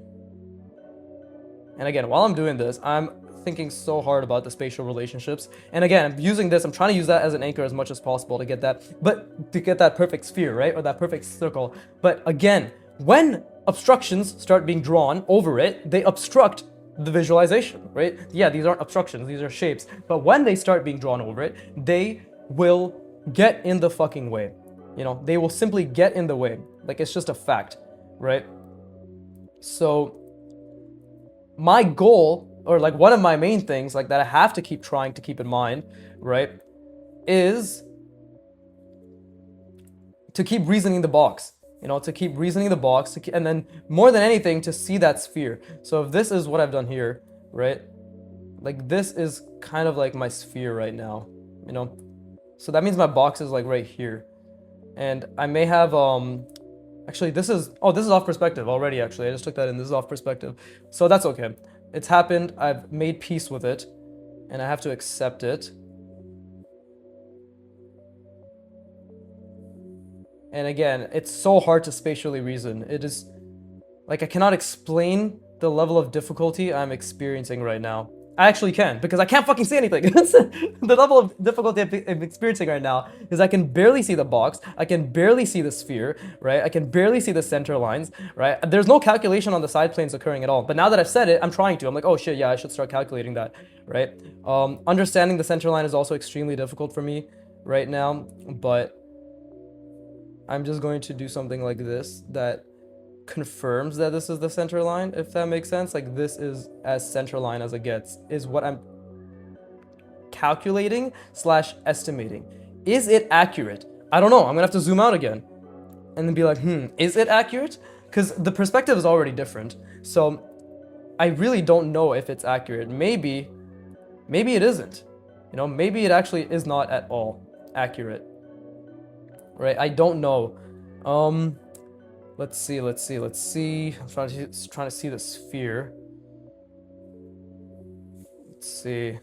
And again, while I'm doing this, I'm thinking so hard about the spatial relationships. And again, I'm using this, I'm trying to use that as an anchor as much as possible to get that perfect sphere, right? Or that perfect circle. But again, when obstructions start being drawn over it, they obstruct the visualization, right? Yeah, these aren't obstructions, these are shapes. But when they start being drawn over it, they will get in the fucking way. You know, they will simply get in the way. Like, it's just a fact, right? So my goal, or like one of my main things, like that I have to keep trying to keep in mind, right, is to keep reasoning the box. You know, to keep reasoning the box, and then more than anything, to see that sphere. So if this is what I've done here, right? Like, this is kind of like my sphere right now, you know? So that means my box is like right here. And I may have, actually this is off perspective already, actually. I just took that in, this is off perspective. So that's okay. It's happened, I've made peace with it, and I have to accept it. And again, it's so hard to spatially reason. It is, like, I cannot explain the level of difficulty I'm experiencing right now. I actually can, because I can't fucking see anything. The level of difficulty I'm experiencing right now is I can barely see the box, I can barely see the sphere, right? I can barely see the center lines, right? There's no calculation on the side planes occurring at all. But now that I've said it, I'm trying to. I'm like, oh shit, yeah, I should start calculating that, right? Understanding the center line is also extremely difficult for me right now, but I'm just going to do something like this that confirms that this is the center line, if that makes sense. Like, this is as center line as it gets, is what I'm calculating / estimating. Is it accurate? I don't know. I'm gonna have to zoom out again and then be like, is it accurate? Because the perspective is already different. So I really don't know if it's accurate. Maybe it isn't. You know, maybe it actually is not at all accurate. Right? I don't know. Let's see. I'm trying to see the sphere. Let's see.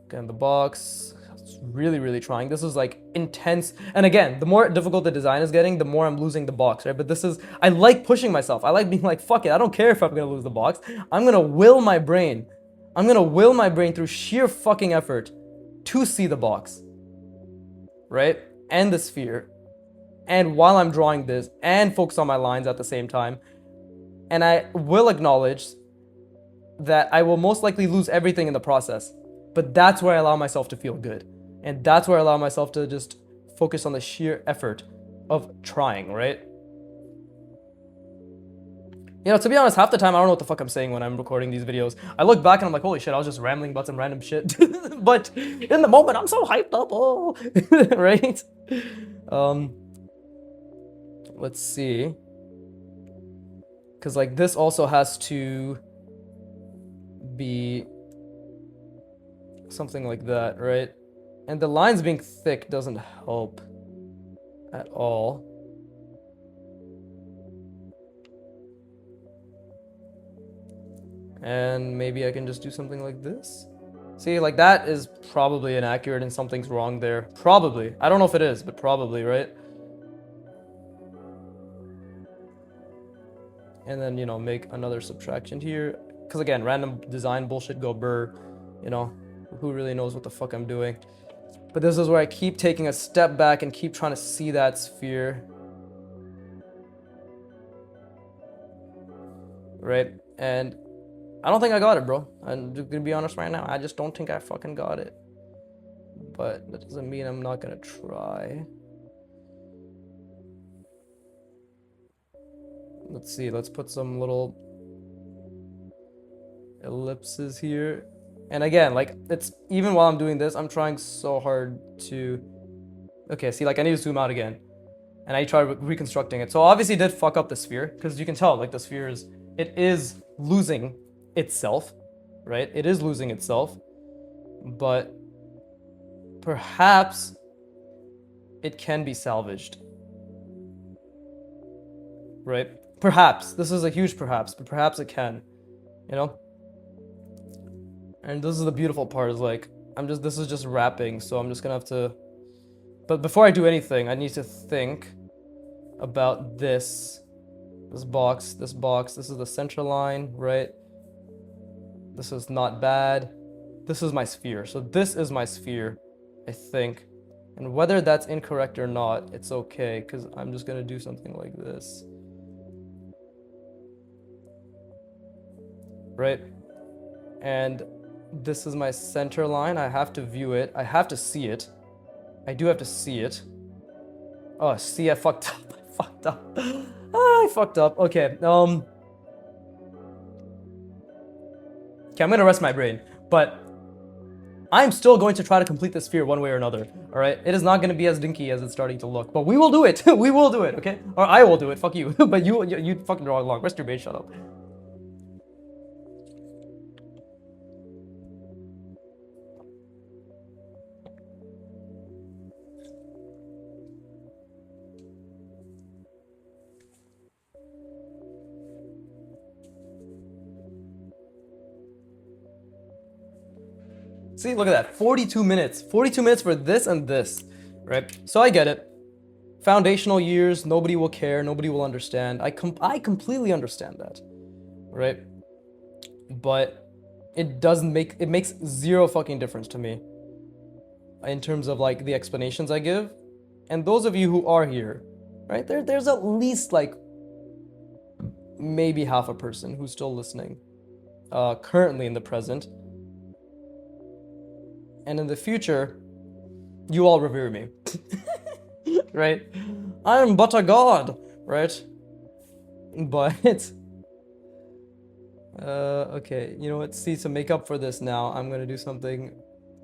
Again, the box. It's really trying. This is like intense. And again, the more difficult the design is getting, the more I'm losing the box, right? But this is, I like pushing myself. I like being like, fuck it. I don't care if I'm gonna lose the box. I'm gonna will my brain through sheer fucking effort to see the box, right? And the sphere. And while I'm drawing this, and focus on my lines at the same time. And I will acknowledge that I will most likely lose everything in the process. But that's where I allow myself to feel good. And that's where I allow myself to just focus on the sheer effort of trying, right? You know, to be honest, half the time I don't know what the fuck I'm saying when I'm recording these videos. I look back and I'm like, holy shit, I was just rambling about some random shit. But in the moment, I'm so hyped up, oh, right? Let's see. Because, like, this also has to be something like that, right? And the lines being thick doesn't help at all. And maybe I can just do something like this. See, like that is probably inaccurate and something's wrong there. Probably. I don't know if it is, but probably, right? And then, you know, make another subtraction here. Because again, random design bullshit go burr. You know, who really knows what the fuck I'm doing? But this is where I keep taking a step back and keep trying to see that sphere. Right? And I don't think I got it, bro. I'm just gonna be honest right now. I just don't think I fucking got it. But that doesn't mean I'm not gonna try. Let's see, let's put some little ellipses here. And again, like, it's even while I'm doing this, I'm trying so hard to... Okay, see, like, I need to zoom out again. And I try reconstructing it. So obviously it did fuck up the sphere, because you can tell, like, the sphere is... It is losing itself, right? It is losing itself. But perhaps it can be salvaged. Right? Perhaps. This is a huge perhaps, but perhaps it can. You know? And this is the beautiful part, is like, this is just wrapping, so I'm just gonna have to... But before I do anything, I need to think about this box, this is the center line, right? This is not bad. This is my sphere. So this is my sphere, I think. And whether that's incorrect or not, it's okay, because I'm just gonna do something like this. Right? And this is my center line. I have to view it. I have to see it. I do have to see it. Oh, see, I fucked up. I fucked up. I fucked up. Okay, okay, I'm gonna rest my brain, but I'm still going to try to complete this sphere one way or another, alright? It is not gonna be as dinky as it's starting to look, but we will do it. We will do it, okay? Or I will do it, fuck you. But you fucking draw along. Rest your brain, shut up. See, look at that. 42 minutes. 42 minutes for this and this, right? So I get it. Foundational years, nobody will care, nobody will understand. I completely understand that, right? But it makes zero fucking difference to me in terms of like the explanations I give. And those of you who are here, right? There's at least like maybe half a person who's still listening, currently in the present. And in the future, you all revere me. Right? I am but a god, right? But okay, you know what? See, to make up for this now, I'm gonna do something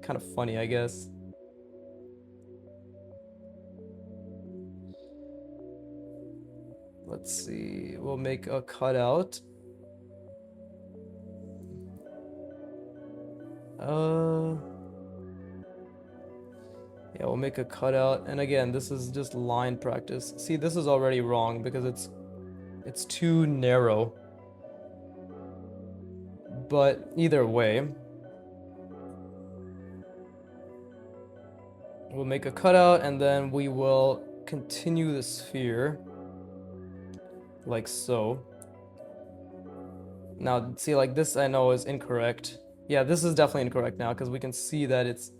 kind of funny, I guess. Let's see, we'll make a cutout. Yeah, we'll make a cutout, and again, this is just line practice. See, this is already wrong because it's too narrow. But either way, we'll make a cutout, and then we will continue the sphere like so. Now, see, like this I know is incorrect. Yeah, this is definitely incorrect now because we can see that it's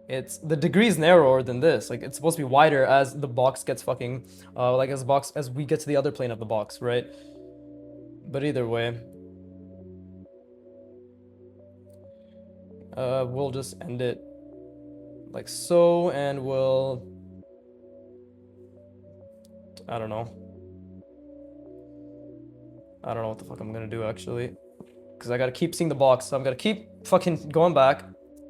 the degree's narrower than this. Like, it's supposed to be wider as the box gets fucking like as we get to the other plane of the box, right? But either way, we'll just end it like so, and we'll, I don't know what the fuck I'm gonna do actually, because I gotta keep seeing the box, so I'm gonna keep fucking going back,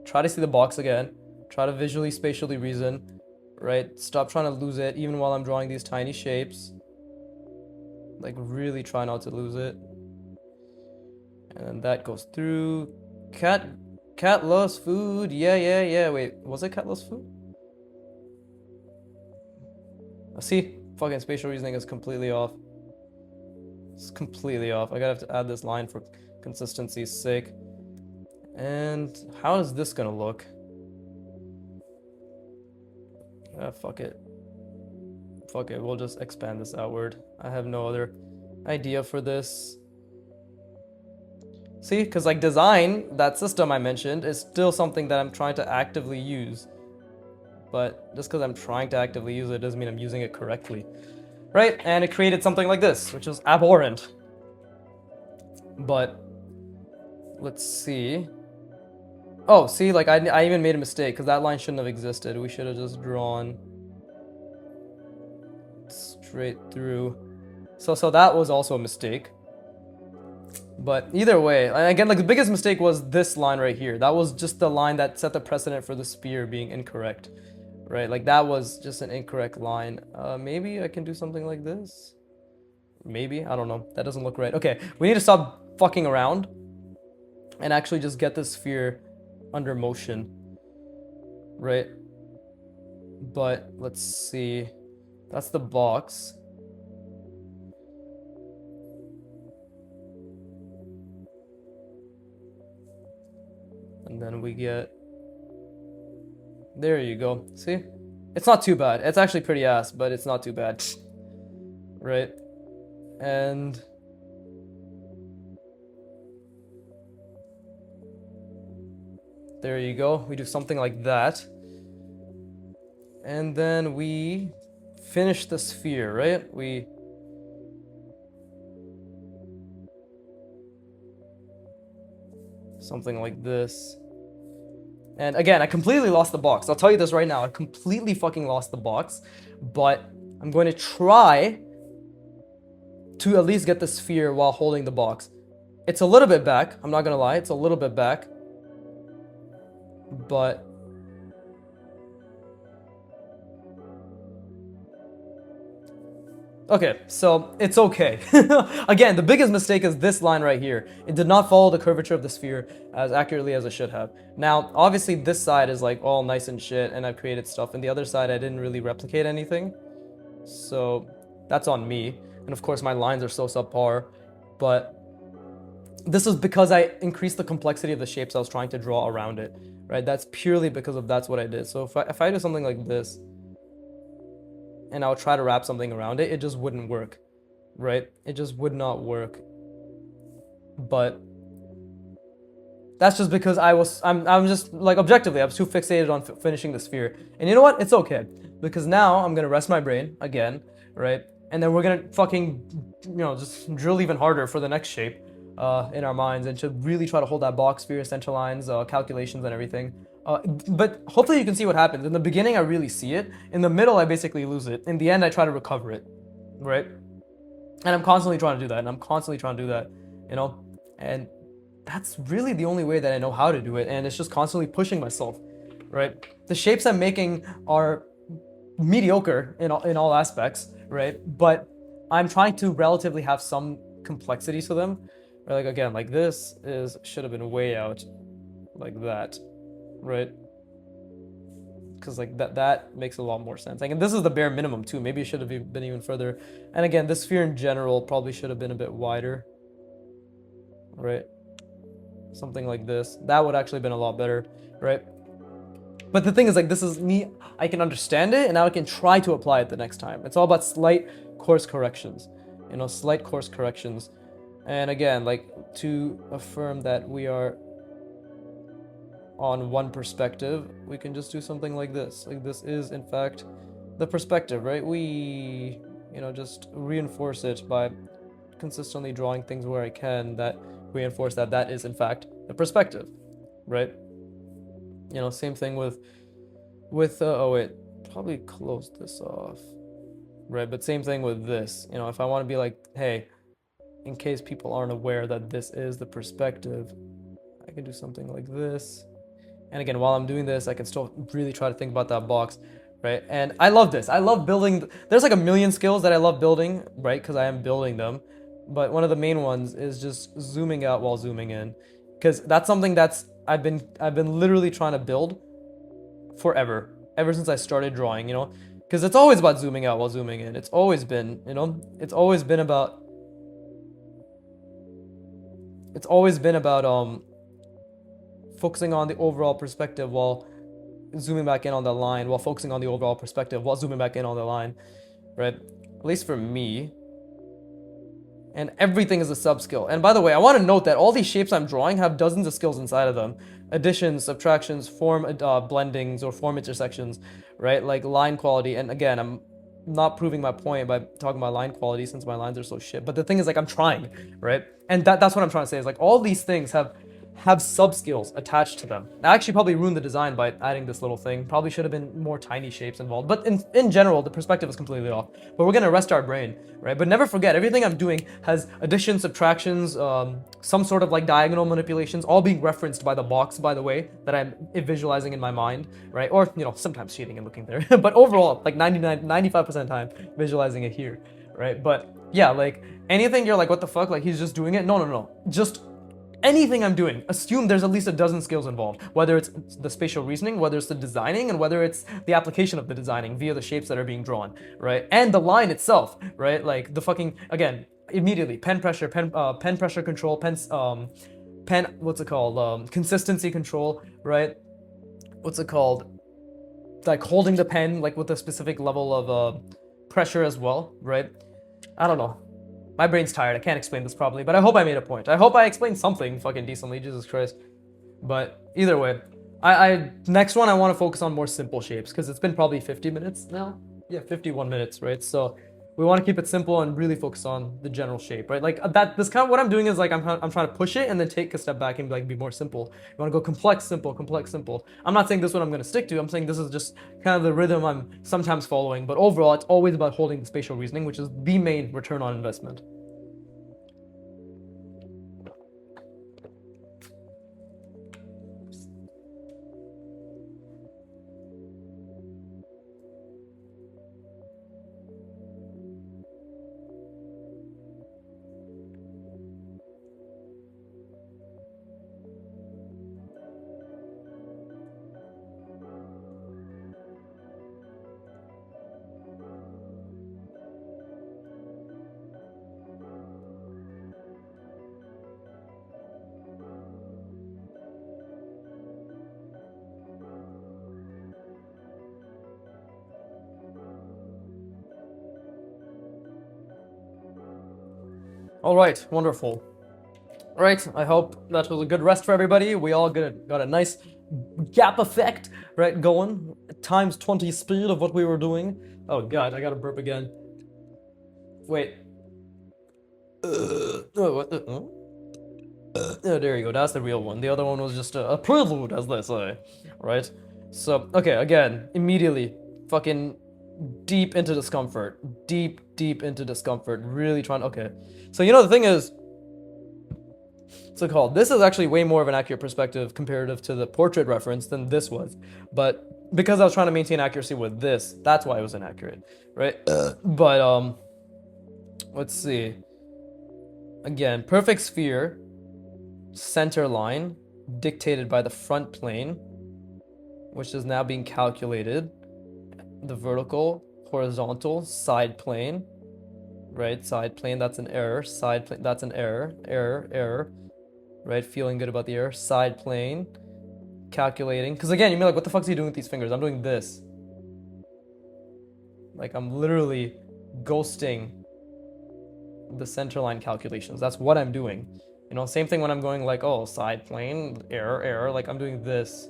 try to see the box again, try to visually, spatially reason, right? Stop trying to lose it, even while I'm drawing these tiny shapes. Like, really try not to lose it. And then that goes through. Cat loves food. Yeah. Wait, was it cat loves food? See, fucking spatial reasoning is completely off. It's completely off. I gotta have to add this line for consistency's sake. And how is this gonna look? Fuck it. Fuck it, we'll just expand this outward. I have no other idea for this. See, because like design, that system I mentioned, is still something that I'm trying to actively use. But just because I'm trying to actively use it doesn't mean I'm using it correctly. Right? And it created something like this, which is abhorrent. But let's see. Oh, see, like I even made a mistake because that line shouldn't have existed. We should have just drawn straight through. So that was also a mistake. But either way, and again, like the biggest mistake was this line right here. That was just the line that set the precedent for the sphere being incorrect, right? Like that was just an incorrect line. Maybe I can do something like this. Maybe, I don't know. That doesn't look right. Okay, we need to stop fucking around and actually just get the sphere under motion, right? But let's see. That's the box. And then we get, there you go. See? It's not too bad. It's actually pretty ass, but it's not too bad. Right? And there you go. We do something like that. And then we finish the sphere, right? We something like this. And again, I completely lost the box. I'll tell you this right now. I completely fucking lost the box. But I'm going to try to at least get the sphere while holding the box. It's a little bit back. I'm not going to lie. It's a little bit back. But okay, so it's okay. Again, the biggest mistake is this line right here. It did not follow the curvature of the sphere as accurately as it should have. Now, obviously this side is like all nice and shit and I've created stuff, and the other side I didn't really replicate anything. So that's on me. And of course my lines are so subpar, but this is because I increased the complexity of the shapes I was trying to draw around it, right? That's purely because of that's what I did. So if I do something like this, and I'll try to wrap something around it, it just wouldn't work, right? It just would not work. But that's just because I'm just like objectively, I was too fixated on finishing the sphere. And you know what? It's okay, because now I'm gonna rest my brain again, right? And then we're gonna fucking, just drill even harder for the next shape in our minds, and to really try to hold that box, sphere, center lines, calculations and everything. But hopefully you can see what happens. In the beginning, I really see it. In the middle, I basically lose it. In the end, I try to recover it, right? And I'm constantly trying to do that, And that's really the only way that I know how to do it, and it's just constantly pushing myself, right? The shapes I'm making are mediocre in all aspects, right? But I'm trying to relatively have some complexity to them. Right? Like again, like this should have been way out, like that. Right? Because like that makes a lot more sense. Like, and this is the bare minimum too. Maybe it should have been even further. And again, this sphere in general probably should have been a bit wider. Right? Something like this. That would actually have been a lot better. Right? But the thing is, like, this is me. I can understand it, and now I can try to apply it the next time. It's all about slight course corrections. Slight course corrections. And again, like, to affirm that we are on one perspective, we can just do something like this. Like, this is in fact the perspective, right? We just reinforce it by consistently drawing things where I can that reinforce that is in fact the perspective, right? Same thing with oh wait, probably close this off, right? But same thing with this. If I want to be like, hey, in case people aren't aware that this is the perspective, I can do something like this. And again, while I'm doing this, I can still really try to think about that box, right? And I love this. I love building. There's like a million skills that I love building, right? Because I am building them. But one of the main ones is just zooming out while zooming in, because that's something I've been literally trying to build forever, ever since I started drawing. Because it's always about zooming out while zooming in. It's always been, it's always been about it's always been about focusing on the overall perspective while zooming back in on the line, while focusing on the overall perspective while zooming back in on the line, right? At least for me. And everything is a sub skill. And by the way, I want to note that all these shapes I'm drawing have dozens of skills inside of them: additions, subtractions, form blendings, or form intersections, right? Like line quality. And again, I'm not proving my point by talking about line quality since my lines are so shit. But the thing is, like, I'm trying, right? And that's what I'm trying to say is like all these things have sub skills attached to them. I actually probably ruined the design by adding this little thing. Probably should have been more tiny shapes involved. But in general, the perspective is completely off. But we're gonna rest our brain, right? But never forget, everything I'm doing has additions, subtractions, some sort of like diagonal manipulations, all being referenced by the box, by the way, that I'm visualizing in my mind, right? Or, you know, sometimes cheating and looking there. But overall, like 95% of the time, visualizing it here, right? But yeah, like anything you're like, what the fuck? Like he's just doing it? No. Just anything I'm doing, assume there's at least a dozen skills involved, whether it's the spatial reasoning, whether it's the designing, and whether it's the application of the designing via the shapes that are being drawn, right? And the line itself, right? Like the fucking, again, immediately, pen pressure control, what's it called? Consistency control, right? What's it called? Like holding the pen, like with a specific level of pressure as well, right? I don't know. My brain's tired. I can't explain this properly, but I hope I made a point. I hope I explained something fucking decently, Jesus Christ. But either way, next one I want to focus on more simple shapes because it's been probably 50 minutes now. Yeah, 51 minutes, right? So we want to keep it simple and really focus on the general shape, right? Like this kind of what I'm doing is like I'm trying to push it and then take a step back and like be more simple. You want to go complex, simple, complex, simple. I'm not saying this is what I'm going to stick to. I'm saying this is just kind of the rhythm I'm sometimes following. But overall, it's always about holding the spatial reasoning, which is the main return on investment. All right, wonderful. All right, I hope that was a good rest for everybody. We all got a nice gap effect, right, going. Times 20 speed of what we were doing. Oh god, I gotta burp again. Wait. What the? Oh, there you go. That's the real one. The other one was just a prelude, as they say, right? So, okay, again, immediately, fucking deep into discomfort. Deep into discomfort. Really trying. Okay. So, you know, the thing is, what's it called? This is actually way more of an accurate perspective comparative to the portrait reference than this was. But because I was trying to maintain accuracy with this, that's why it was inaccurate, right? But, let's see. Again, perfect sphere, center line, dictated by the front plane, which is now being calculated. The vertical, horizontal, side plane, right? Side plane, that's an error. Side plane, that's an error. Error, right? Feeling good about the error. Side plane, calculating. Because again, you mean like, what the fuck is he doing with these fingers? I'm doing this. Like, I'm literally ghosting the center line calculations. That's what I'm doing. You know, same thing when I'm going like, oh, side plane, error. Like, I'm doing this.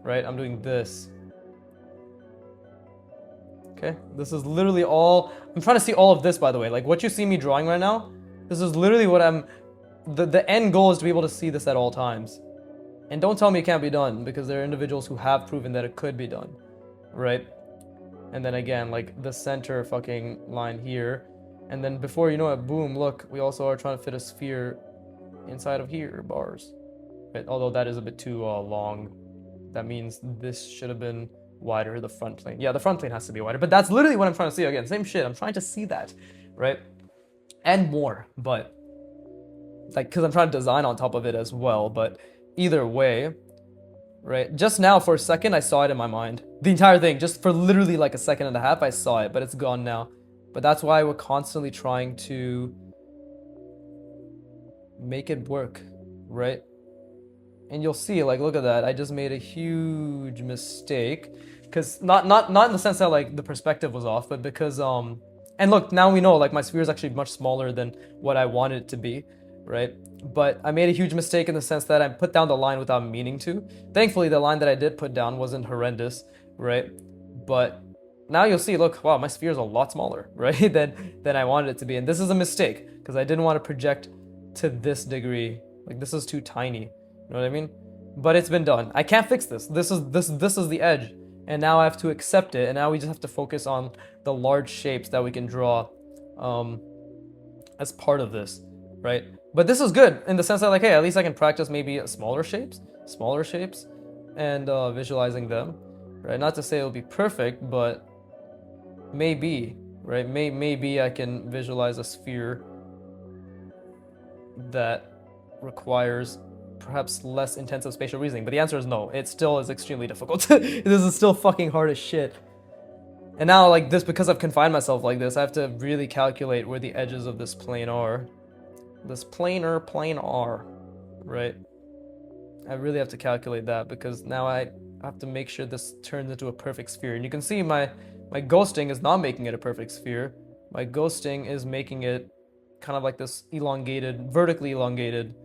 Right? I'm doing this. Okay? This is literally all... I'm trying to see all of this, by the way. Like, what you see me drawing right now, this is literally what I'm... The end goal is to be able to see this at all times. And don't tell me it can't be done, because there are individuals who have proven that it could be done. Right? And then again, like, the center fucking line here. And then before you know it, boom, look, we also are trying to fit a sphere inside of here, bars. Right? Although that is a bit too long. That means this should have been wider, the front plane. Yeah, the front plane has to be wider, but that's literally what I'm trying to see. Again, same shit. I'm trying to see that, right? And more, but like, because I'm trying to design on top of it as well, but either way, right? Just now, for a second, I saw it in my mind. The entire thing, just for literally like a second and a half, I saw it, but it's gone now. But that's why we're constantly trying to make it work, right? And you'll see, like, look at that. I just made a huge mistake, because not in the sense that like the perspective was off, but because and look, now we know like my sphere is actually much smaller than what I wanted it to be, right? But I made a huge mistake in the sense that I put down the line without meaning to. Thankfully, the line that I did put down wasn't horrendous, right? But now you'll see, look, wow, my sphere is a lot smaller, right? than I wanted it to be, and this is a mistake because I didn't want to project to this degree. Like this is too tiny. You know what I mean? But it's been done. I can't fix this. This is the edge. And now I have to accept it. And now we just have to focus on the large shapes that we can draw as part of this, right? But this is good in the sense that like, hey, at least I can practice maybe smaller shapes, and visualizing them, right? Not to say it'll be perfect, but maybe, right? Maybe I can visualize a sphere that requires perhaps less intensive spatial reasoning, but the answer is no. It still is extremely difficult. This is still fucking hard as shit. And now, like this, because I've confined myself like this, I have to really calculate where the edges of this plane are. This plane are, right? I really have to calculate that because now I have to make sure this turns into a perfect sphere. And you can see my ghosting is not making it a perfect sphere. My ghosting is making it kind of like this elongated, vertically elongated,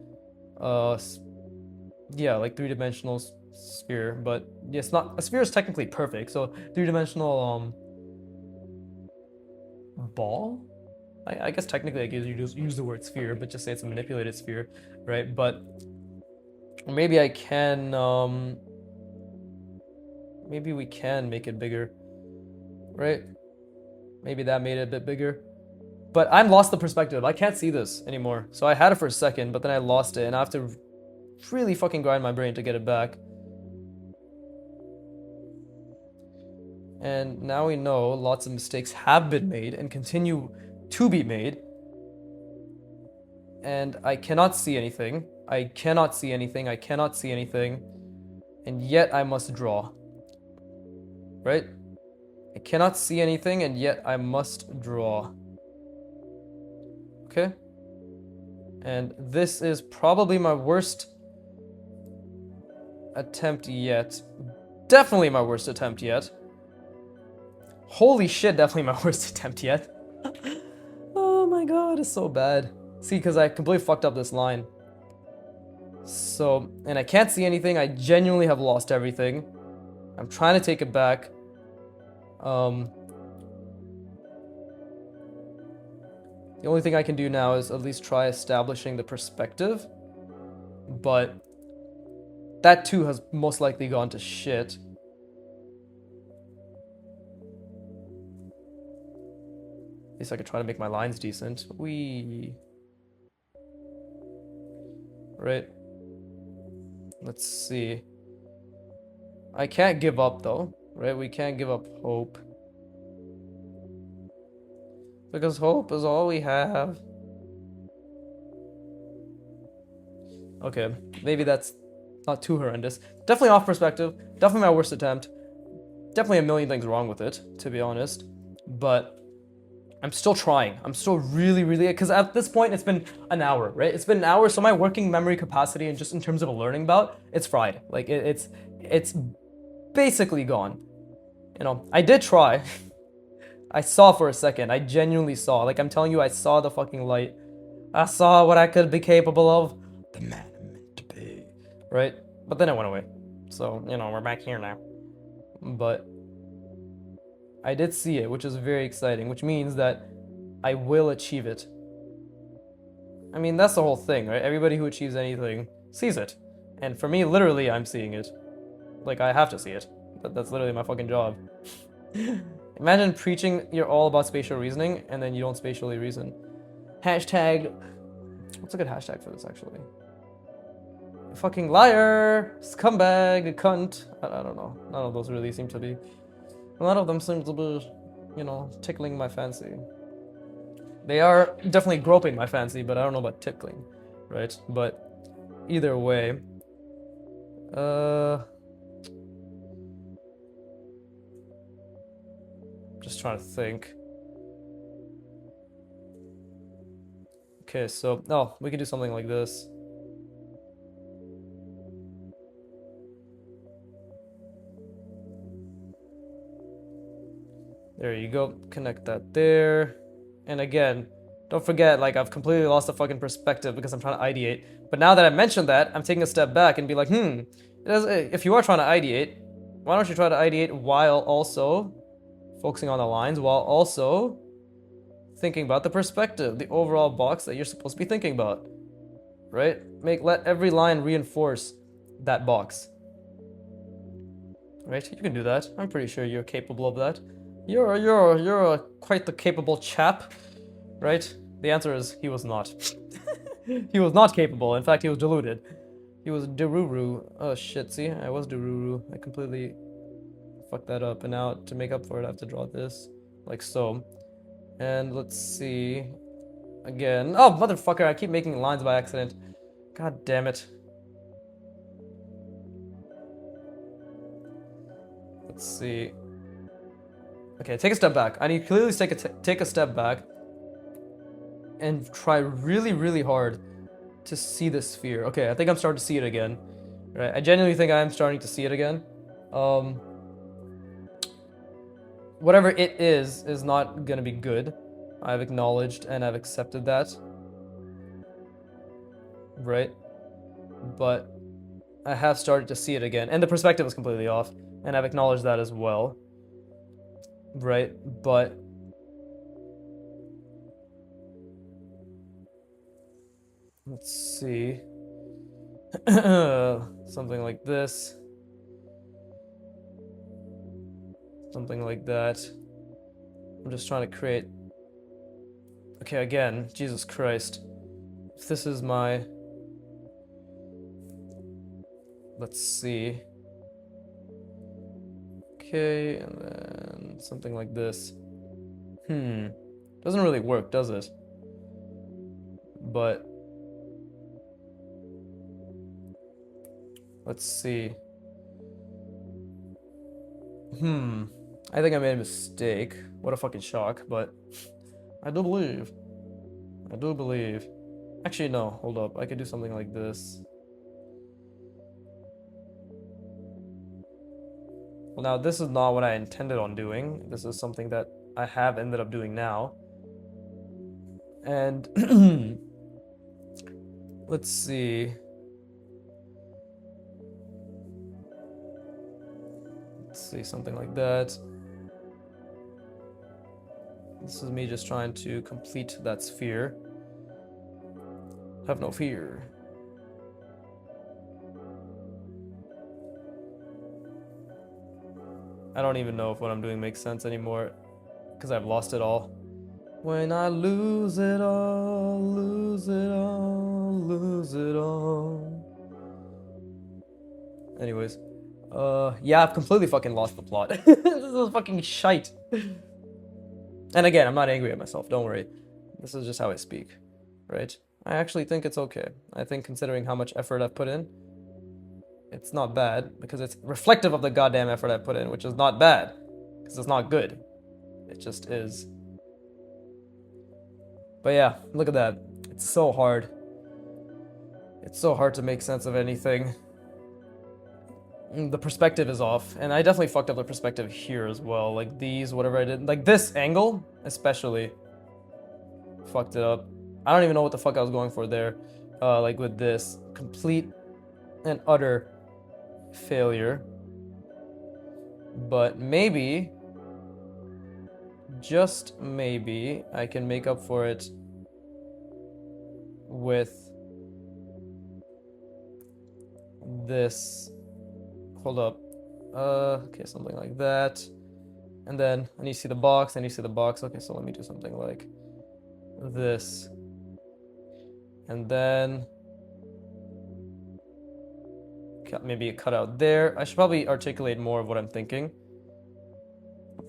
yeah, like three-dimensional sphere. But yeah, it's not, a sphere is technically perfect, so three-dimensional ball, I guess technically I guess you just use the word sphere, but just say it's a manipulated sphere, right? But maybe I can maybe we can make it bigger, right? Maybe that made it a bit bigger. But I've lost the perspective. I can't see this anymore. So I had it for a second, but then I lost it, and I have to really fucking grind my brain to get it back. And now we know lots of mistakes have been made and continue to be made. And I cannot see anything. I cannot see anything. I cannot see anything. And yet I must draw. Right? I cannot see anything, and yet I must draw. Okay? And this is probably my worst attempt yet. Definitely my worst attempt yet. Holy shit, definitely my worst attempt yet. Oh my god, it's so bad. See, because I completely fucked up this line. So, and I can't see anything. I genuinely have lost everything. I'm trying to take it back. The only thing I can do now is at least try establishing the perspective. But that too has most likely gone to shit. At least I could try to make my lines decent. Right. Let's see. I can't give up though, right? We can't give up hope. Because hope is all we have. Okay, maybe that's not too horrendous. Definitely off perspective. Definitely my worst attempt. Definitely a million things wrong with it, to be honest. But I'm still trying. I'm still really, because at this point it's been an hour, right? It's been an hour, so my working memory capacity and just in terms of a learning bout, it's fried. Like it's basically gone. You know, I did try. I saw for a second. I genuinely saw. Like I'm telling you, I saw the fucking light. I saw what I could be capable of. The man I'm meant to be. Right? But then it went away. So, you know, we're back here now. But I did see it, which is very exciting, which means that I will achieve it. I mean, that's the whole thing, right? Everybody who achieves anything sees it. And for me, literally, I'm seeing it. Like, I have to see it. That's literally my fucking job. Imagine preaching you're all about spatial reasoning, and then you don't spatially reason. Hashtag... What's a good hashtag for this, actually? Fucking liar! Scumbag! Cunt! I don't know. None of those really seem to be... None of them seem to be, you know, tickling my fancy. They are definitely groping my fancy, but I don't know about tickling, right? But either way, just trying to think. Okay, Okay, so, oh, we can do something like this. There you go. Connect that there. And again, don't forget, like, I've completely lost the fucking perspective because I'm trying to ideate. But now that I mentioned that, I'm taking a step back and be like, if you are trying to ideate, why don't you try to ideate while also focusing on the lines, while also thinking about the perspective, the overall box that you're supposed to be thinking about, right? Let every line reinforce that box, right? You can do that. I'm pretty sure you're capable of that. You're quite the capable chap, right? The answer is he was not. He was not capable. In fact, he was deluded. He was Deruru. Oh shit, see? I was Deruru. I completely fucked that up. And now to make up for it, I have to draw this like so. And let's see. Again. Oh, motherfucker, I keep making lines by accident. God damn it. Let's see. Okay, take a step back. I need to clearly take a step back and try really, really hard to see the sphere. Okay, I think I'm starting to see it again. Right, I genuinely think I am starting to see it again. Whatever it is not gonna be good. I've acknowledged and I've accepted that. Right? But I have started to see it again. And the perspective is completely off. And I've acknowledged that as well. Right? But let's see. Something like this. Something like that. I'm just trying to create... Okay, again, Jesus Christ. If this is my... Let's see. Okay, and then something like this. Doesn't really work, does it? But... let's see. I think I made a mistake. What a fucking shock, but... I do believe. Actually, no, hold up. I could do something like this. Well, now, this is not what I intended on doing. This is something that I have ended up doing now. And... let's see. Let's see, something like that. This is me just trying to complete that sphere. Have no fear. I don't even know if what I'm doing makes sense anymore, because I've lost it all. When I lose it all, lose it all, lose it all. Anyways. Yeah, I've completely fucking lost the plot. This is fucking shite. And again, I'm not angry at myself, don't worry. This is just how I speak, right? I actually think it's okay. I think considering how much effort I've put in, it's not bad, because it's reflective of the goddamn effort I put in, which is not bad, because it's not good. It just is. But yeah, look at that. It's so hard. It's so hard to make sense of anything. The perspective is off, and I definitely fucked up the perspective here as well. Like these, whatever I did, like this angle especially fucked it up. I don't even know what the fuck I was going for there. Like with this, complete and utter failure. But maybe, just maybe, I can make up for it with this. Hold up. Okay, something like that. And then I need to see the box, Okay, so let me do something like this. And then maybe a cutout there. I should probably articulate more of what I'm thinking.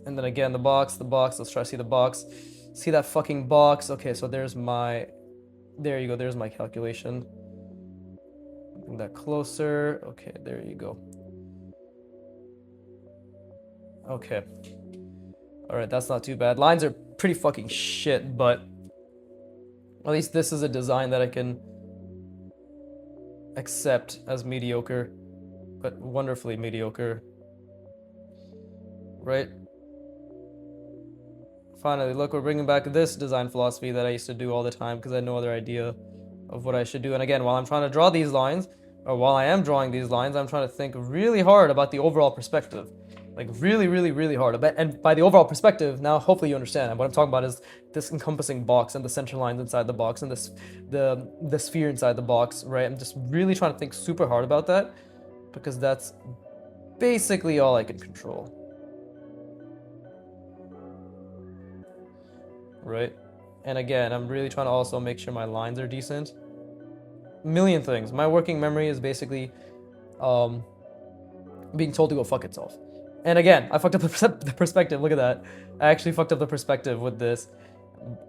And then again, the box. Let's try to see the box. See that fucking box. Okay, so there's my... There you go, there's my calculation. Bring that closer. Okay, there you go. Okay. Alright, that's not too bad. Lines are pretty fucking shit, but... At least this is a design that I can accept as mediocre, but wonderfully mediocre, right? Finally, look, we're bringing back this design philosophy that I used to do all the time because I had no other idea of what I should do. And again, while I'm trying to draw these lines, or while I am drawing these lines, I'm trying to think really hard about the overall perspective. Like really, really, really hard. And by the overall perspective, now hopefully you understand. What I'm talking about is this encompassing box and the center lines inside the box and the sphere inside the box, right? I'm just really trying to think super hard about that because that's basically all I can control. Right? And again, I'm really trying to also make sure my lines are decent. Million things. My working memory is basically being told to go fuck itself. And again, I fucked up the perspective. Look at that. I actually fucked up the perspective with this.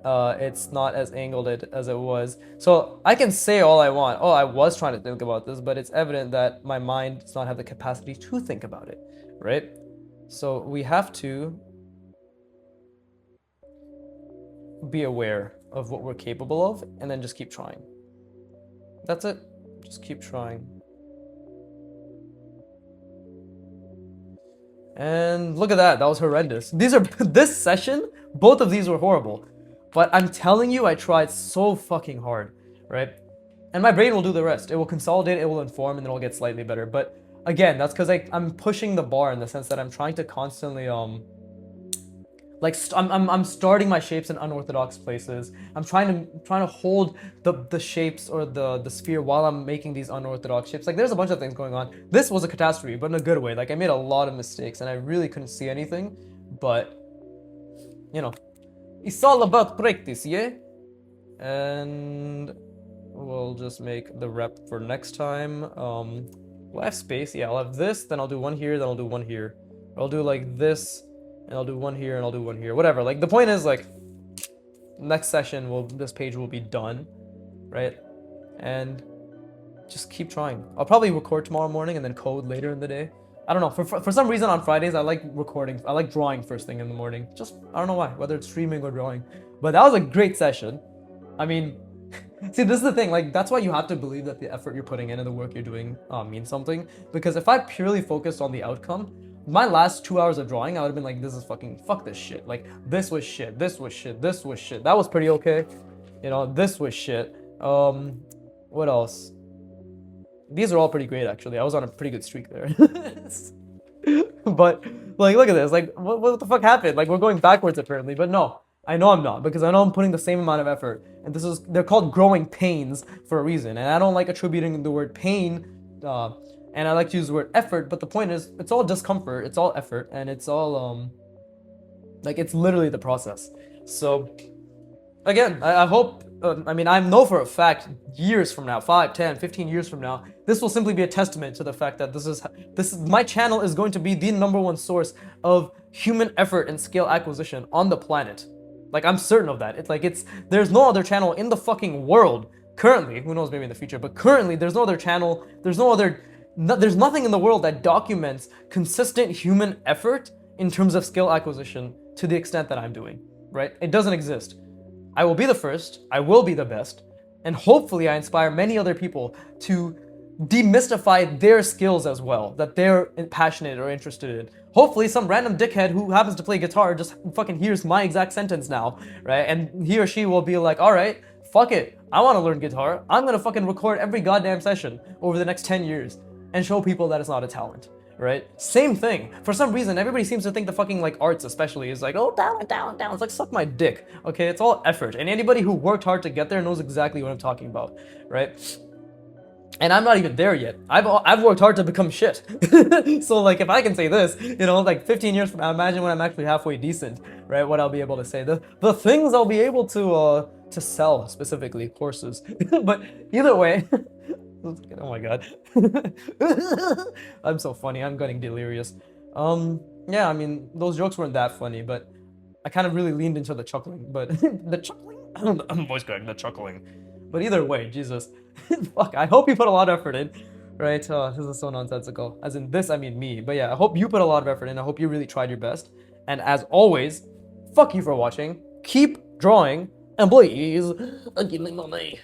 It's not as angled as it was. So I can say all I want. Oh, I was trying to think about this, but it's evident that my mind does not have the capacity to think about it, right? So we have to be aware of what we're capable of and then just keep trying. That's it. Just keep trying. And look at that. That was horrendous. This session, both of these were horrible. But I'm telling you, I tried so fucking hard, right? And my brain will do the rest. It will consolidate, it will inform, and then it'll get slightly better. But again, that's because I'm pushing the bar in the sense that I'm trying to constantly I'm starting my shapes in unorthodox places. I'm trying to hold the shapes or the sphere while I'm making these unorthodox shapes. Like there's a bunch of things going on. This was a catastrophe, but in a good way. Like I made a lot of mistakes and I really couldn't see anything. But you know, it's all about practice, yeah? And we'll just make the rep for next time. Will I have space? Yeah, I'll have this, then I'll do one here, then I'll do one here. I'll do like this, and I'll do one here, and I'll do one here. Whatever. Like the point is, like, next session this page will be done, right? And just keep trying. I'll probably record tomorrow morning and then code later in the day. I don't know. For some reason on Fridays I like recording. I like drawing first thing in the morning. Just I don't know why. Whether it's streaming or drawing. But that was a great session. I mean, see, this is the thing. Like that's why you have to believe that the effort you're putting in and the work you're doing means something. Because if I purely focused on the outcome, my last 2 hours of drawing, I would have been like, this is fucking, fuck this shit. Like, this was shit, this was shit, this was shit. That was pretty okay. You know, this was shit. What else? These are all pretty great, actually. I was on a pretty good streak there. But, like, look at this. Like, what the fuck happened? Like, we're going backwards, apparently. But no, I know I'm not. Because I know I'm putting the same amount of effort. And they're called growing pains for a reason. And I don't like attributing the word pain, and I like to use the word effort, but the point is, it's all discomfort, it's all effort, and it's all, like, it's literally the process. So, again, I hope, I know for a fact, years from now, 5, 10, 15 years from now, this will simply be a testament to the fact that my channel is going to be the #1 source of human effort and skill acquisition on the planet. Like, I'm certain of that. There's no other channel in the fucking world, currently, who knows, maybe in the future, but currently, there's no other channel, there's nothing in the world that documents consistent human effort in terms of skill acquisition to the extent that I'm doing, right? It doesn't exist. I will be the first, I will be the best, and hopefully I inspire many other people to demystify their skills as well, that they're passionate or interested in. Hopefully some random dickhead who happens to play guitar just fucking hears my exact sentence now, right? And he or she will be like, all right, fuck it, I want to learn guitar. I'm gonna fucking record every goddamn session over the next 10 years. And show people that it's not a talent, right? Same thing. For some reason, everybody seems to think the fucking, like, arts especially is like, oh, talent. It's like, suck my dick, okay? It's all effort. And anybody who worked hard to get there knows exactly what I'm talking about, right? And I'm not even there yet. I've worked hard to become shit. So, like, if I can say this, you know, like, 15 years from now, imagine when I'm actually halfway decent, right? What I'll be able to say. The things I'll be able to sell, specifically, courses. But either way... Oh my god. I'm so funny. I'm getting delirious. Yeah, I mean, those jokes weren't that funny, but I kind of really leaned into the chuckling. But the chuckling? I'm voice cracking, the chuckling. But either way, Jesus. Fuck, I hope you put a lot of effort in. Right? This is so nonsensical. As in this, I mean me. But yeah, I hope you put a lot of effort in. I hope you really tried your best. And as always, fuck you for watching. Keep drawing. Employees, give me money.